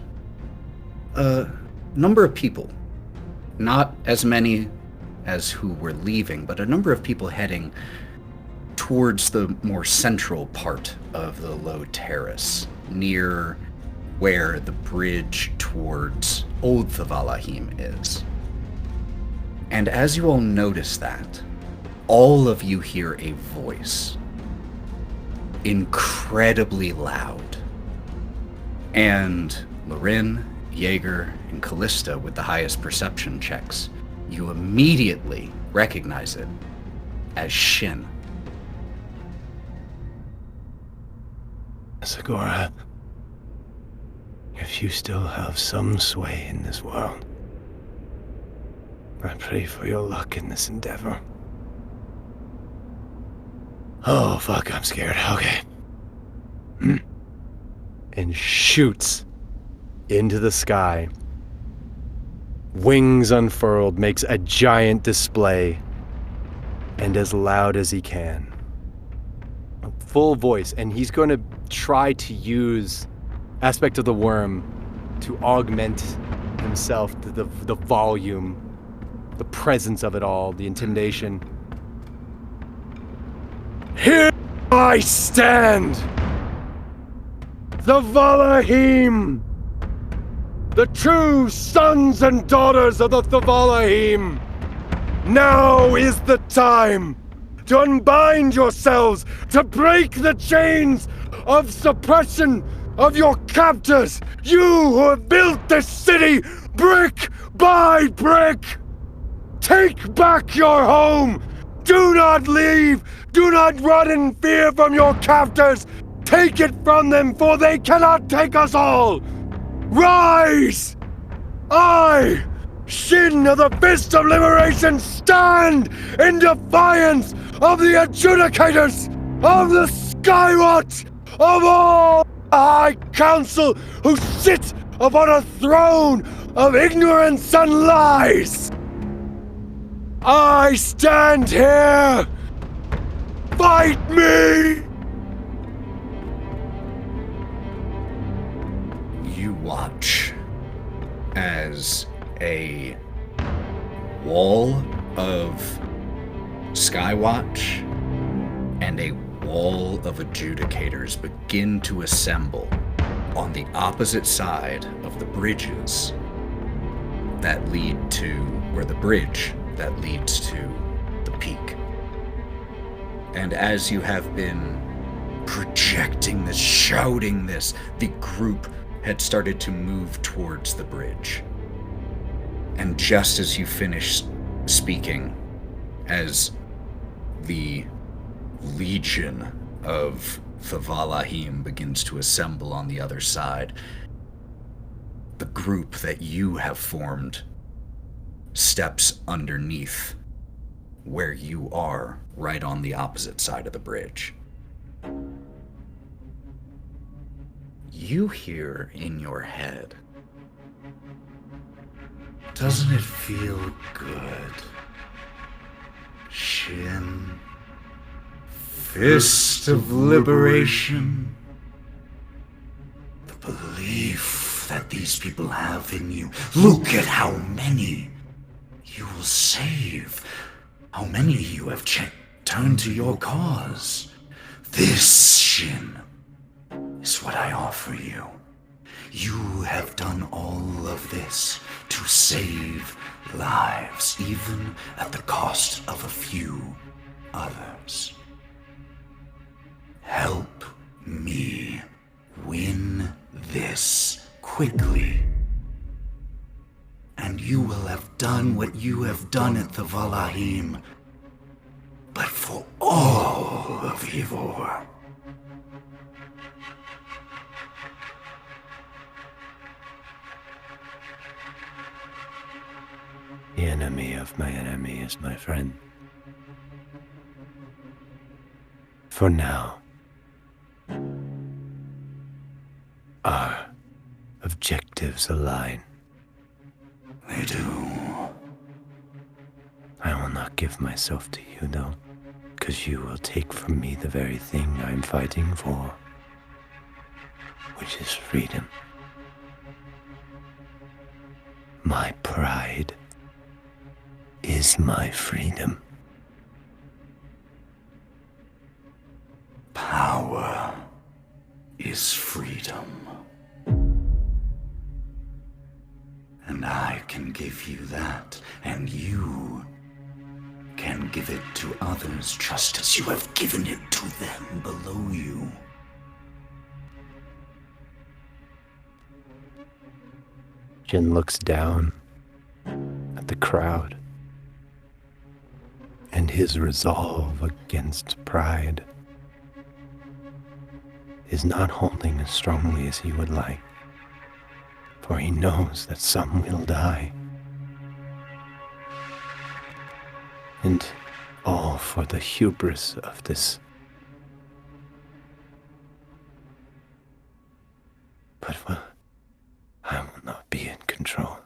[SPEAKER 2] a number of people. Not as many as who were leaving, but a number of people heading towards the more central part of the low terrace, near where the bridge towards Old Valahim is. And as you all notice that, all of you hear a voice, incredibly loud. And Lorwryn, Jaeger, and Kalista, with the highest perception checks, you immediately recognize it as Shin.
[SPEAKER 10] Segura, if you still have some sway in this world, I pray for your luck in this endeavor. Oh, fuck, I'm scared. Okay. And shoots into the sky. Wings unfurled, makes a giant display, and as loud as he can. A full voice, and he's going to try to use aspect of the worm to augment himself, the volume, the presence of it all, the intimidation. Here I stand! The Valahim!
[SPEAKER 11] the true sons and daughters of the TheMalloMan. Now is the time to unbind yourselves, to break the chains of suppression of your captors, you who have built this city brick by brick. Take back your home. Do not leave. Do not run in fear from your captors. Take it from them, for they cannot take us all. Rise! I, Shin of the Fist of Liberation, stand in defiance of the adjudicators of the Skywatch, of all the High Council who sit upon a throne of ignorance and lies. I stand here. Fight me!
[SPEAKER 2] You watch as a wall of Skywatch and a wall of adjudicators begin to assemble on the opposite side of the bridges that lead to, or the bridge that leads to the peak. And as you have been projecting this, shouting this, the group had started to move towards the bridge. And just as you finish speaking, as the legion of TheMalloMan begins to assemble on the other side, the group that you have formed steps underneath where you are, right on the opposite side of the bridge. You hear in your head, doesn't it feel good? Shin, Fist of Liberation. The belief that these people have in you. Look at how many you will save. How many you have turned to your cause. This, Shin, is what I offer you. You have done all of this to save lives, even at the cost of a few others. Help me win this quickly, and you will have done what you have done at TheMalloMan, but for all of Ivor.
[SPEAKER 10] The enemy of my enemy is my friend. For now, our objectives align.
[SPEAKER 2] They do.
[SPEAKER 10] I will not give myself to you, though, because you will take from me the very thing I'm fighting for, which is freedom. My pride is my freedom.
[SPEAKER 2] Power is freedom. And I can give you that, and you can give it to others just as you have given it to them below you.
[SPEAKER 10] Shin looks down at the crowd, and his resolve against pride is not holding as strongly as he would like, for he knows that some will die. And all for the hubris of this. But I will not be in control.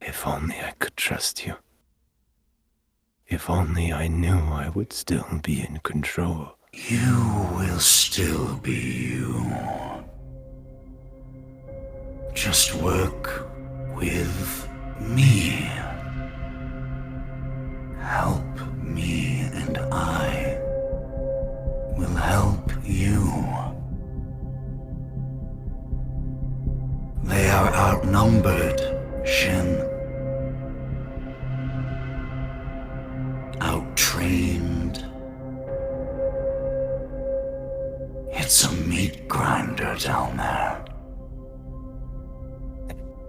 [SPEAKER 10] If only I could trust you. If only I knew I would still be in control.
[SPEAKER 2] You will still be you. Just work with me. Help me, and I will help you.
[SPEAKER 9] outnumbered, Shin. Outtrained. It's a meat grinder down there.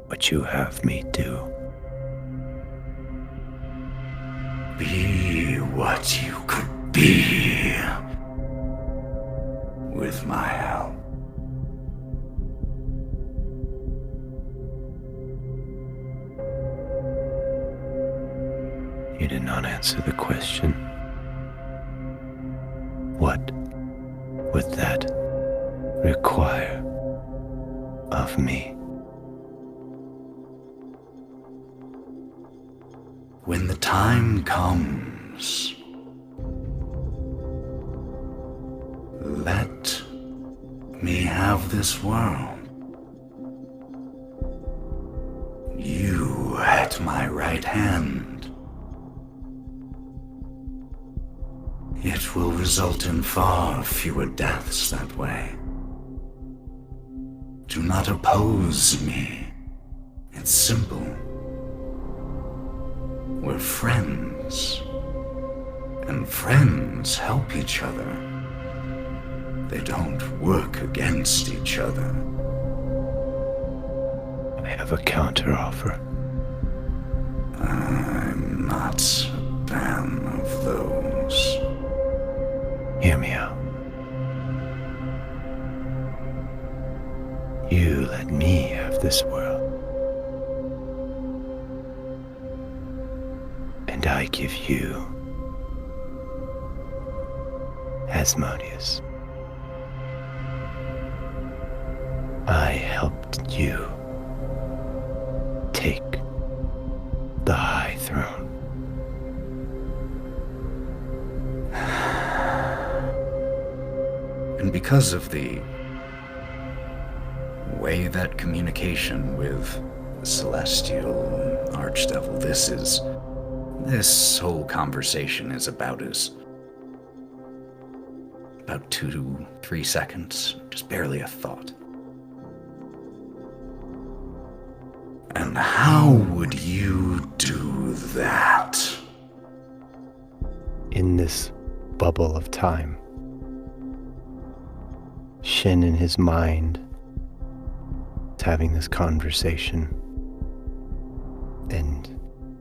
[SPEAKER 10] What you have me do.
[SPEAKER 9] Be what you could be. With my help.
[SPEAKER 10] You did not answer the question. What would that require of me?
[SPEAKER 9] When the time comes, let me have this world. You at my right hand. It will result in far fewer deaths that way. Do not oppose me. It's simple. We're friends. And friends help each other. They don't work against each other.
[SPEAKER 10] I have a counteroffer.
[SPEAKER 9] I'm not a fan of those.
[SPEAKER 10] Hear me out. You let me have this world. And I give you Asmodeus. I helped you take the high throne.
[SPEAKER 2] And because of the way that communication with the Celestial Archdevil, this whole conversation is about 2 to 3 seconds, just barely a thought. And how would you do that?
[SPEAKER 10] In this bubble of time, Shin in his mind is having this conversation, and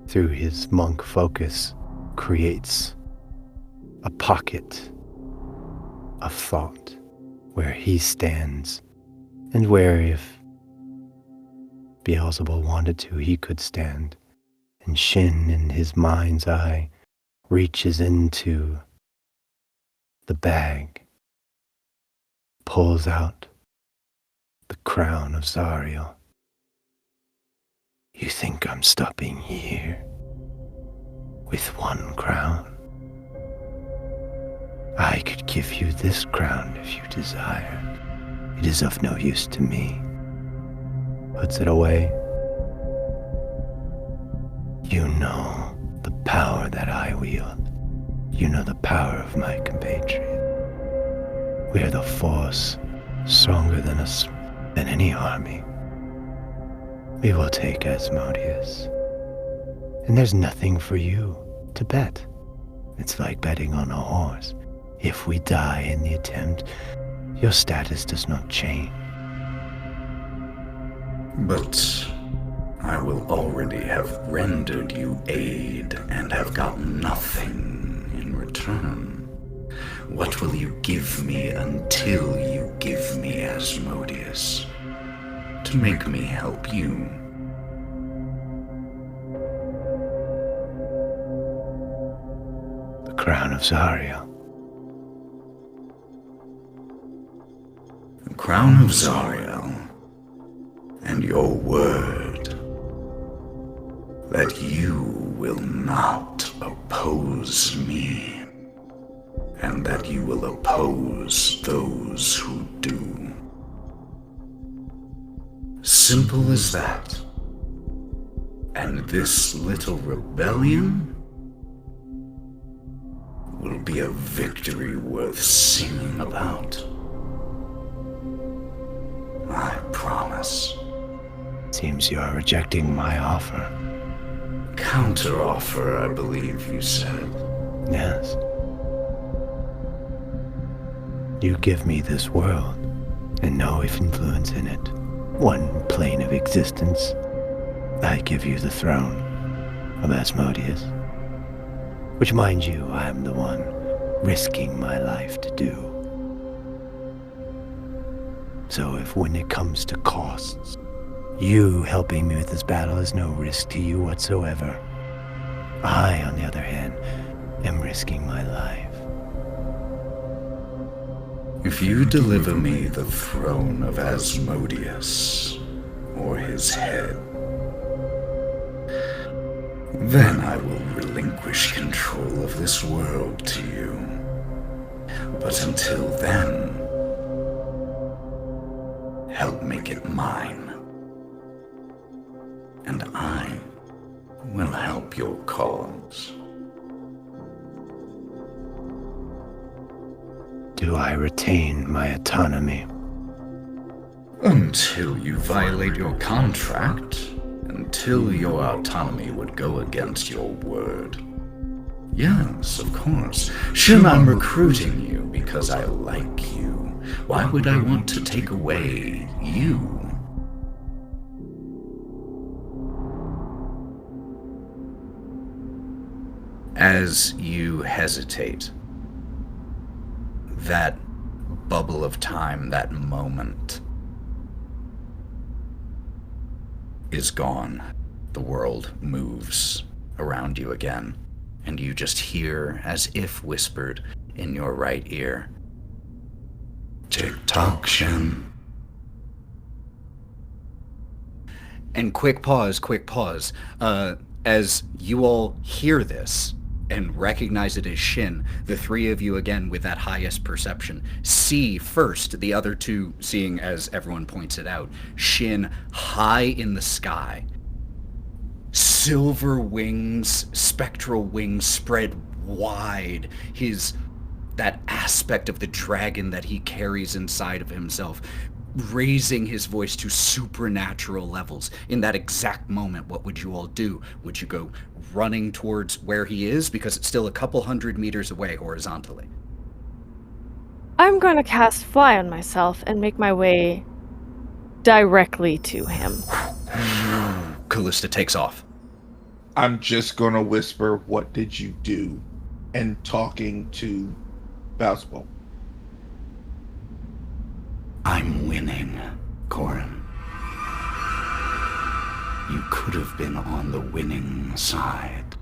[SPEAKER 10] through his monk focus creates a pocket of thought where he stands, and where if Beelzebub wanted to, he could stand. And Shin in his mind's eye reaches into the bag, pulls out the crown of Zariel. You think I'm stopping here with one crown? I could give you this crown if you desired. It is of no use to me. Puts it away. You know the power that I wield. You know the power of my compatriot. We are the force stronger than any army. We will take Asmodeus. And there's nothing for you to bet. It's like betting on a horse. If we die in the attempt, your status does not change.
[SPEAKER 9] But I will already have rendered you aid and have gotten nothing in return. What will you give me until you give me Asmodeus? To make me help you.
[SPEAKER 10] The crown of Zariel.
[SPEAKER 9] The crown of Zariel. And your word that you will not oppose me, and that you will oppose those who do. Simple as that. And this little rebellion will be a victory worth singing about. I promise.
[SPEAKER 10] Seems you are rejecting my offer.
[SPEAKER 12] Counter-offer, I believe you said.
[SPEAKER 10] Yes. You give me this world, and no influence in it. One plane of existence. I give you the throne of Asmodeus. Which, mind you, I am the one risking my life to do. So if when it comes to costs, you helping me with this battle is no risk to you whatsoever, I, on the other hand, am risking my life.
[SPEAKER 12] If you deliver me the throne of Asmodeus, or his head, then I will relinquish control of this world to you. But until then, help make it mine. And I will help your cause.
[SPEAKER 10] Do I retain my autonomy?
[SPEAKER 12] Until you violate your contract, until your autonomy would go against your word. Yes, of course. Shin, I'm recruiting you because I like you. Why would I want to take away you?
[SPEAKER 2] As you hesitate, that bubble of time, that moment, is gone. The world moves around you again, and you just hear, as if whispered in your right ear,
[SPEAKER 12] Tick-tock, Shin.
[SPEAKER 2] And quick pause, as you all hear this and recognize it as Shin, the three of you again with that highest perception see first, the other two seeing, as everyone points it out, Shin high in the sky. Silver wings, spectral wings spread wide. That aspect of the dragon that he carries inside of himself, raising his voice to supernatural levels. In that exact moment, what would you all do? Would you go running towards where he is? Because it's still a couple hundred meters away horizontally.
[SPEAKER 5] I'm going to cast Fly on myself and make my way directly to him.
[SPEAKER 2] Kalista takes off.
[SPEAKER 6] I'm just gonna whisper, "What did you do?" and talking to Valspol.
[SPEAKER 12] I'm winning, Korrin. You could have been on the winning side.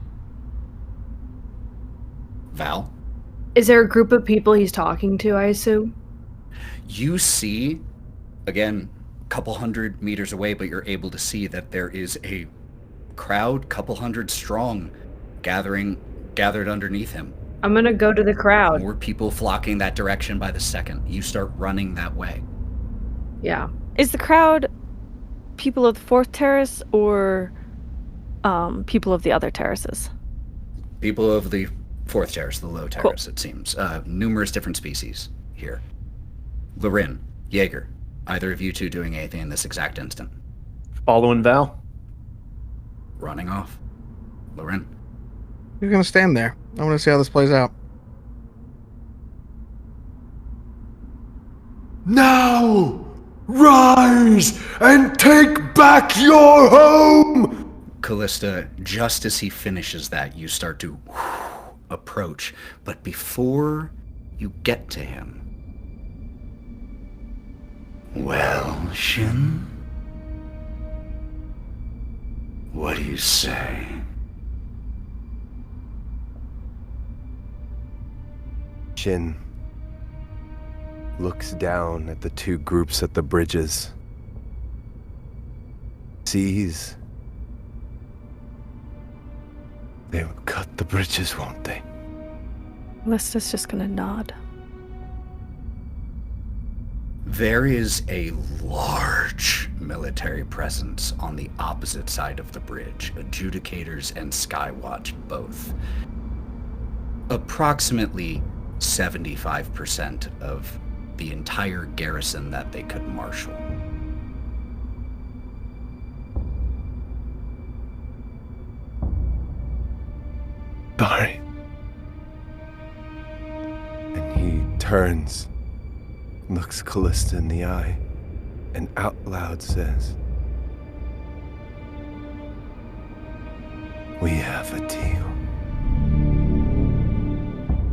[SPEAKER 2] Val?
[SPEAKER 3] Is there a group of people he's talking to, I assume?
[SPEAKER 2] You see, again, a couple hundred meters away, but you're able to see that there is a crowd, couple hundred strong, gathered underneath him.
[SPEAKER 3] I'm gonna go to the crowd.
[SPEAKER 2] More people flocking that direction by the second. You start running that way.
[SPEAKER 3] Yeah.
[SPEAKER 5] Is the crowd people of the fourth terrace or people of the other terraces?
[SPEAKER 2] People of the fourth terrace, the low terrace, cool. It seems. Numerous different species here. Lorwryn, Jaeger, either of you two doing anything in this exact instant?
[SPEAKER 7] Following Val.
[SPEAKER 2] Running off. Lorwryn.
[SPEAKER 4] You're gonna stand there. I want to see how this plays out.
[SPEAKER 11] Now, rise and take back your home!
[SPEAKER 2] Kalista, just as he finishes that, you start to approach. But before you get to him...
[SPEAKER 12] Well, Shin? What do you say?
[SPEAKER 10] Shin looks down at the two groups at the bridges. Sees. They will cut the bridges, won't they?
[SPEAKER 5] Lista's just gonna nod.
[SPEAKER 2] There is a large military presence on the opposite side of the bridge, adjudicators and Skywatch both. Approximately 75% of the entire garrison that they could marshal.
[SPEAKER 11] Barry.
[SPEAKER 10] And he turns, looks Kalista in the eye, and out loud says, "We have a deal."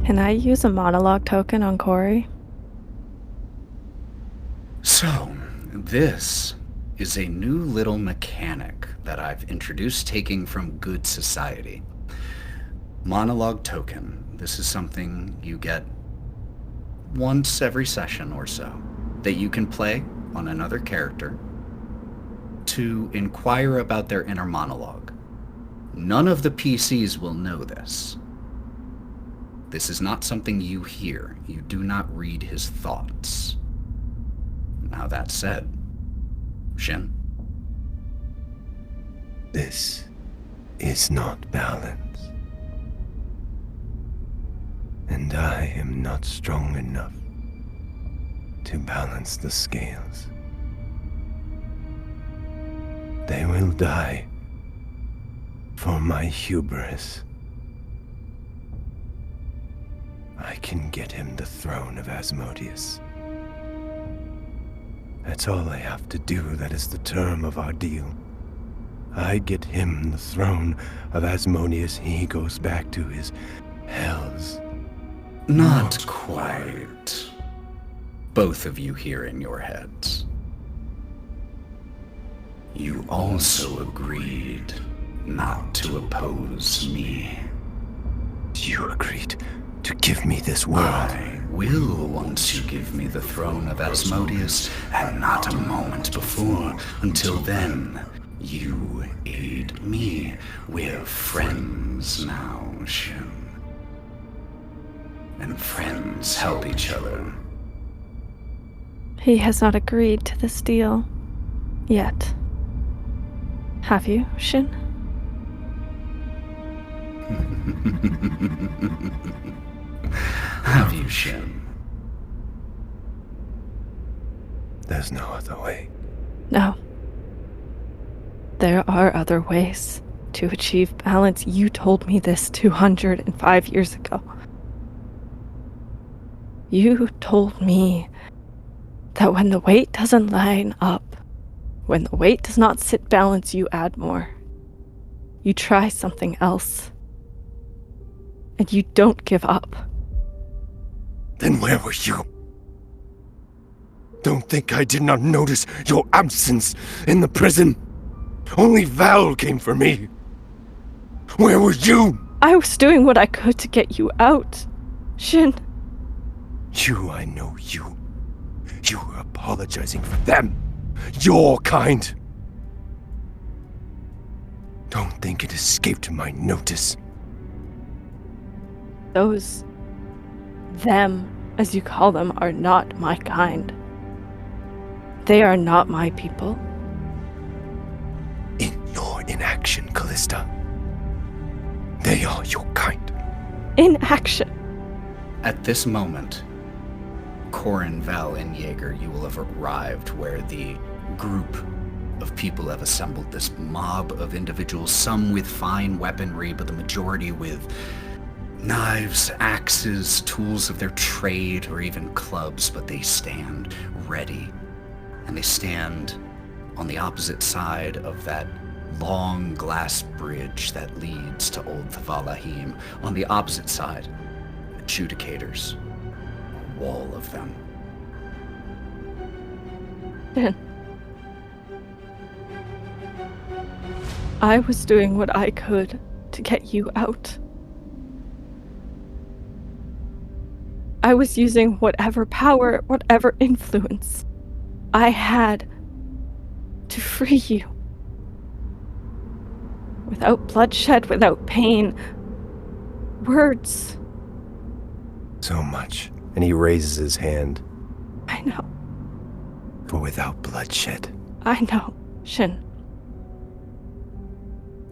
[SPEAKER 5] Can I use a monologue token on Cory?
[SPEAKER 2] So, this is a new little mechanic that I've introduced taking from Good Society. Monologue token. This is something you get once every session or so that you can play on another character to inquire about their inner monologue. None of the PCs will know this. This is not something you hear. You do not read his thoughts. Now that said, Shin?
[SPEAKER 10] This is not balance. And I am not strong enough to balance the scales. They will die for my hubris. I can get him the throne of Asmodeus. That's all I have to do. That is the term of our deal. I get him the throne of Asmodeus. He goes back to his hells.
[SPEAKER 2] Not quite. Both of you here in your heads. You also agreed not to oppose me.
[SPEAKER 10] You agreed to give me this world.
[SPEAKER 2] I will once you give me the throne of Asmodeus, and not a moment before. Until then, you aid me. We're friends now, Shin. And friends help each other.
[SPEAKER 5] He has not agreed to this deal yet. Have you, Shin?
[SPEAKER 2] Have you, Shin?
[SPEAKER 10] There's no other way.
[SPEAKER 5] No. There are other ways to achieve balance. You told me this 205 years ago. You told me that when the weight doesn't line up, when the weight does not sit balance, you add more. You try something else. And you don't give up.
[SPEAKER 11] Then where were you? Don't think I did not notice your absence in the prison. Only Val came for me. Where were you?
[SPEAKER 5] I was doing what I could to get you out, Shin.
[SPEAKER 11] I know you. You were apologizing for them. Your kind. Don't think it escaped my notice.
[SPEAKER 5] Those them, as you call them, are not my kind. They are not my people.
[SPEAKER 11] In your inaction, Kalista. They are your kind.
[SPEAKER 5] Inaction.
[SPEAKER 2] At this moment, Korrin, Val, and Jaeger, you will have arrived where the group of people have assembled, this mob of individuals, some with fine weaponry, but the majority with knives, axes, tools of their trade, or even clubs, but they stand ready. And they stand on the opposite side of that long glass bridge that leads to Old Valahim. On the opposite side, adjudicators. A wall of them.
[SPEAKER 5] Then I was doing what I could to get you out. I was using whatever power, whatever influence I had to free you. Without bloodshed, without pain. Words.
[SPEAKER 10] So much. And he raises his hand.
[SPEAKER 5] I know.
[SPEAKER 10] For without bloodshed.
[SPEAKER 5] I know, Shin.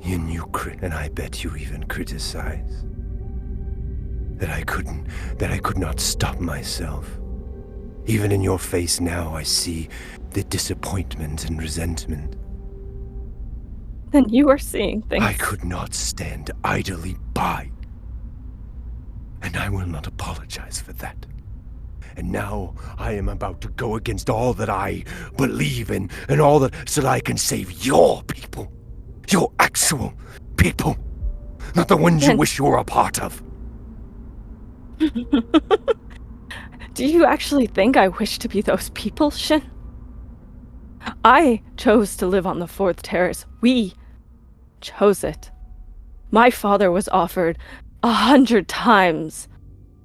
[SPEAKER 10] You knew and I bet you even criticize. That I could not stop myself. Even in your face now I see the disappointment and resentment.
[SPEAKER 5] Then you are seeing things.
[SPEAKER 10] I could not stand idly by
[SPEAKER 11] and I will not apologize for that. And now I am about to go against all that I believe in, and all that, so that I can save your people. Your actual people. Not the ones you wish you were a part of.
[SPEAKER 5] Do you actually think I wish to be those people, Shin? I chose to live on the 4th Terrace. We chose it. My father was offered 100 times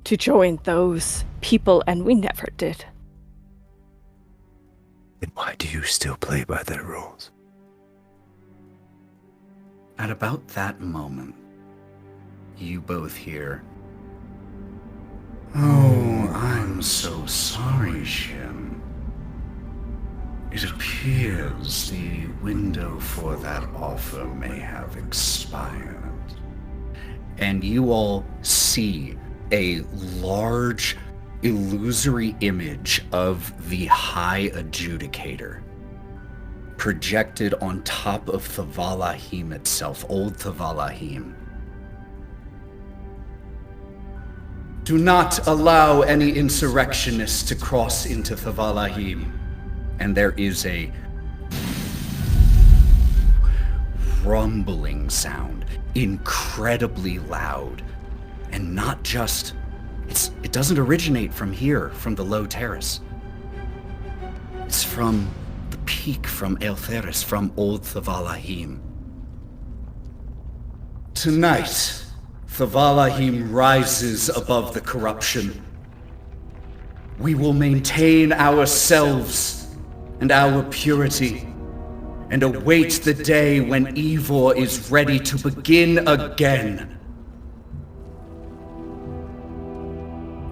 [SPEAKER 5] to join those people, and we never did.
[SPEAKER 11] Then why do you still play by their rules?
[SPEAKER 2] At about that moment, you both hear, "Oh, I'm so sorry, Shin. It appears the window for that offer may have expired." And you all see a large, illusory image of the High Adjudicator projected on top of TheMalloMan itself, old TheMalloMan. "Do not allow any insurrectionists to cross into TheMalloMan." And there is a rumbling sound, incredibly loud, and not just, it doesn't originate from here, from the low terrace. It's from the peak, from Eltheris, from old TheMalloMan. "Tonight, TheMalloMan rises above the corruption. We will maintain ourselves and our purity, and await the day when Ivor is ready to begin again."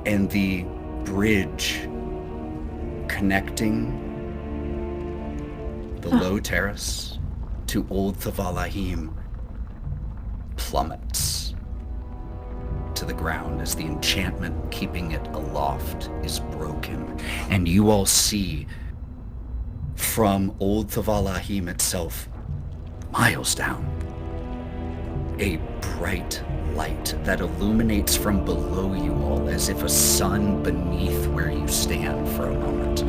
[SPEAKER 2] And the bridge connecting the low terrace to old TheMalloMan plummets to the ground as the enchantment keeping it aloft is broken. And you all see from old TheMalloMan itself, miles down, a bright light that illuminates from below you all as if a sun beneath where you stand for a moment.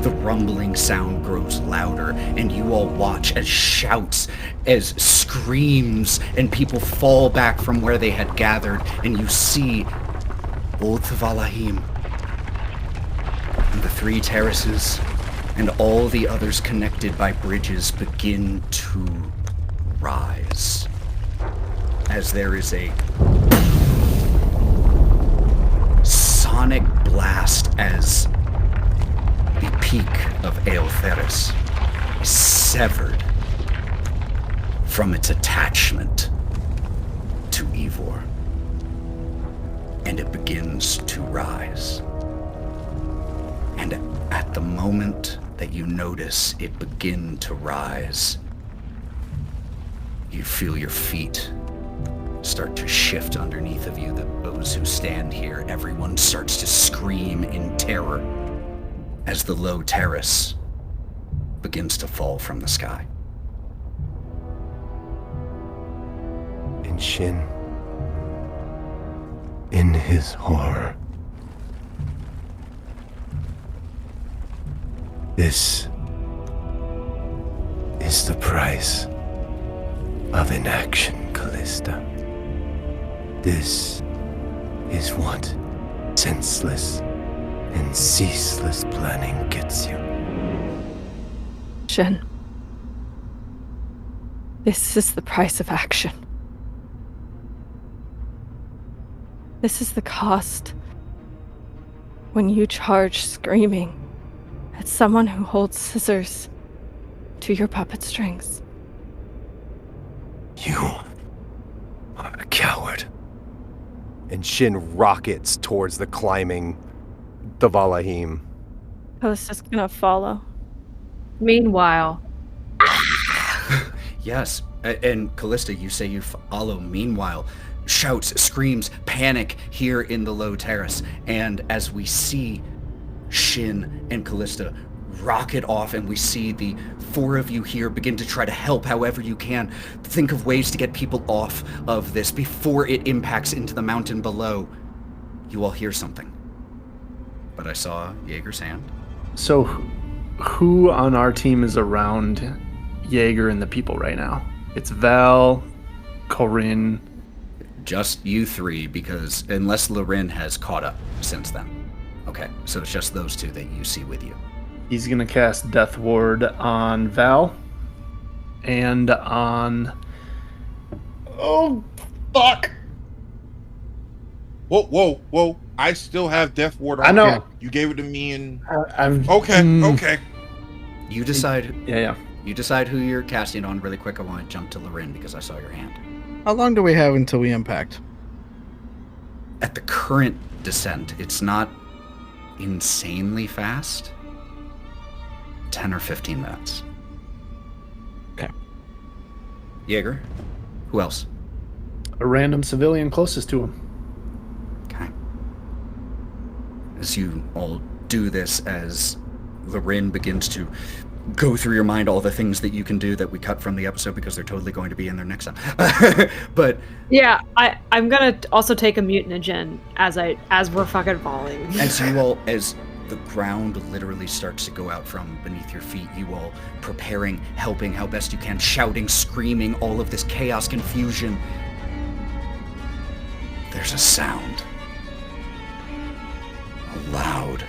[SPEAKER 2] The rumbling sound grows louder, and you all watch as shouts, as screams, and people fall back from where they had gathered, and you see old TheMalloMan and the 3 terraces and all the others connected by bridges begin to rise as there is a sonic blast as the peak of Eltheris is severed from its attachment to Ivor, and it begins to rise. And at the moment that you notice it begin to rise, you feel your feet start to shift underneath of you. Those who stand here, everyone starts to scream in terror as the low terrace begins to fall from the sky.
[SPEAKER 11] And Shin, in his horror, this is the price of inaction, Kalista. This is what senseless and ceaseless planning gets you.
[SPEAKER 5] Shin, this is the price of action. This is the cost when you charge screaming at someone who holds scissors to your puppet strings.
[SPEAKER 11] You are a coward.
[SPEAKER 10] And Shin rockets towards the climbing TheMalloMan.
[SPEAKER 5] Kalista's gonna follow.
[SPEAKER 3] Meanwhile,
[SPEAKER 2] Yes, and Kalista, you say you follow. Meanwhile, shouts, screams, panic here in the low terrace. And as we see Shin and Kalista rocket off, and we see the 4 of you here begin to try to help however you can. Think of ways to get people off of this before it impacts into the mountain below. You all hear something. But I saw Jaeger's hand.
[SPEAKER 7] So, who on our team is around Jaeger and the people right now? It's Val, Korrin.
[SPEAKER 2] Just you 3, because unless Lorwryn has caught up since then. Okay, so it's just those 2 that you see with you.
[SPEAKER 7] He's going to cast Death Ward on Val and on...
[SPEAKER 6] Oh, fuck! Whoa. I still have Death Ward on.
[SPEAKER 7] I know.
[SPEAKER 6] You gave it to me and... Okay.
[SPEAKER 2] You decide...
[SPEAKER 7] Yeah.
[SPEAKER 2] You decide who you're casting on really quick. I want to jump to Lorwryn because I saw your hand.
[SPEAKER 4] How long do we have until we impact?
[SPEAKER 2] At the current descent, it's not insanely fast. 10 or 15 minutes.
[SPEAKER 4] Okay.
[SPEAKER 2] Jaeger? Who else?
[SPEAKER 7] A random civilian closest to him.
[SPEAKER 2] Okay. As you all do this, as Lorwryn begins to go through your mind all the things that you can do that we cut from the episode because they're totally going to be in there next time. But
[SPEAKER 3] yeah, I'm gonna also take a mutagen as we're fucking falling.
[SPEAKER 2] as you all, as the ground literally starts to go out from beneath your feet, you all preparing, helping how best you can, shouting, screaming, all of this chaos, confusion. There's a sound. A loud,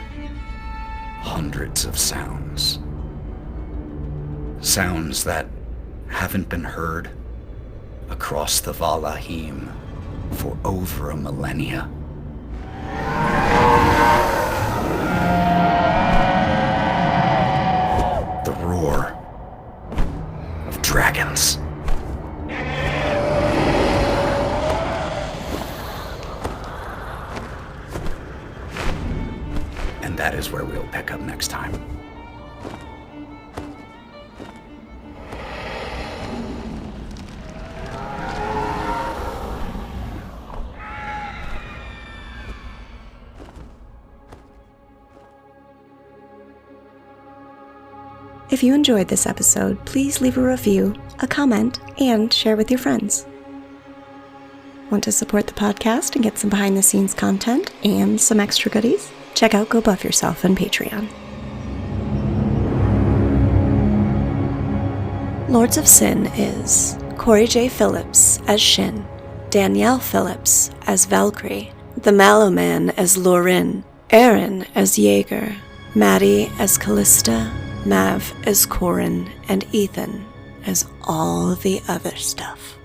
[SPEAKER 2] hundreds of sounds. Sounds that haven't been heard across the Valahim for over a millennia. The roar of dragons. And that is where we'll pick up next time.
[SPEAKER 1] If you enjoyed this episode, please leave a review, a comment, and share with your friends. Want to support the podcast and get some behind-the-scenes content and some extra goodies? Check out Go Buff Yourself on Patreon. Lords of Sin is Cory J. Phillips as Shin, Danielle Phillips as Valkerie, TheMalloMan as Lorwryn, Aaron as Jaeger, Matty as Kalista, Mav as Korrin, and Ethan as all the other stuff.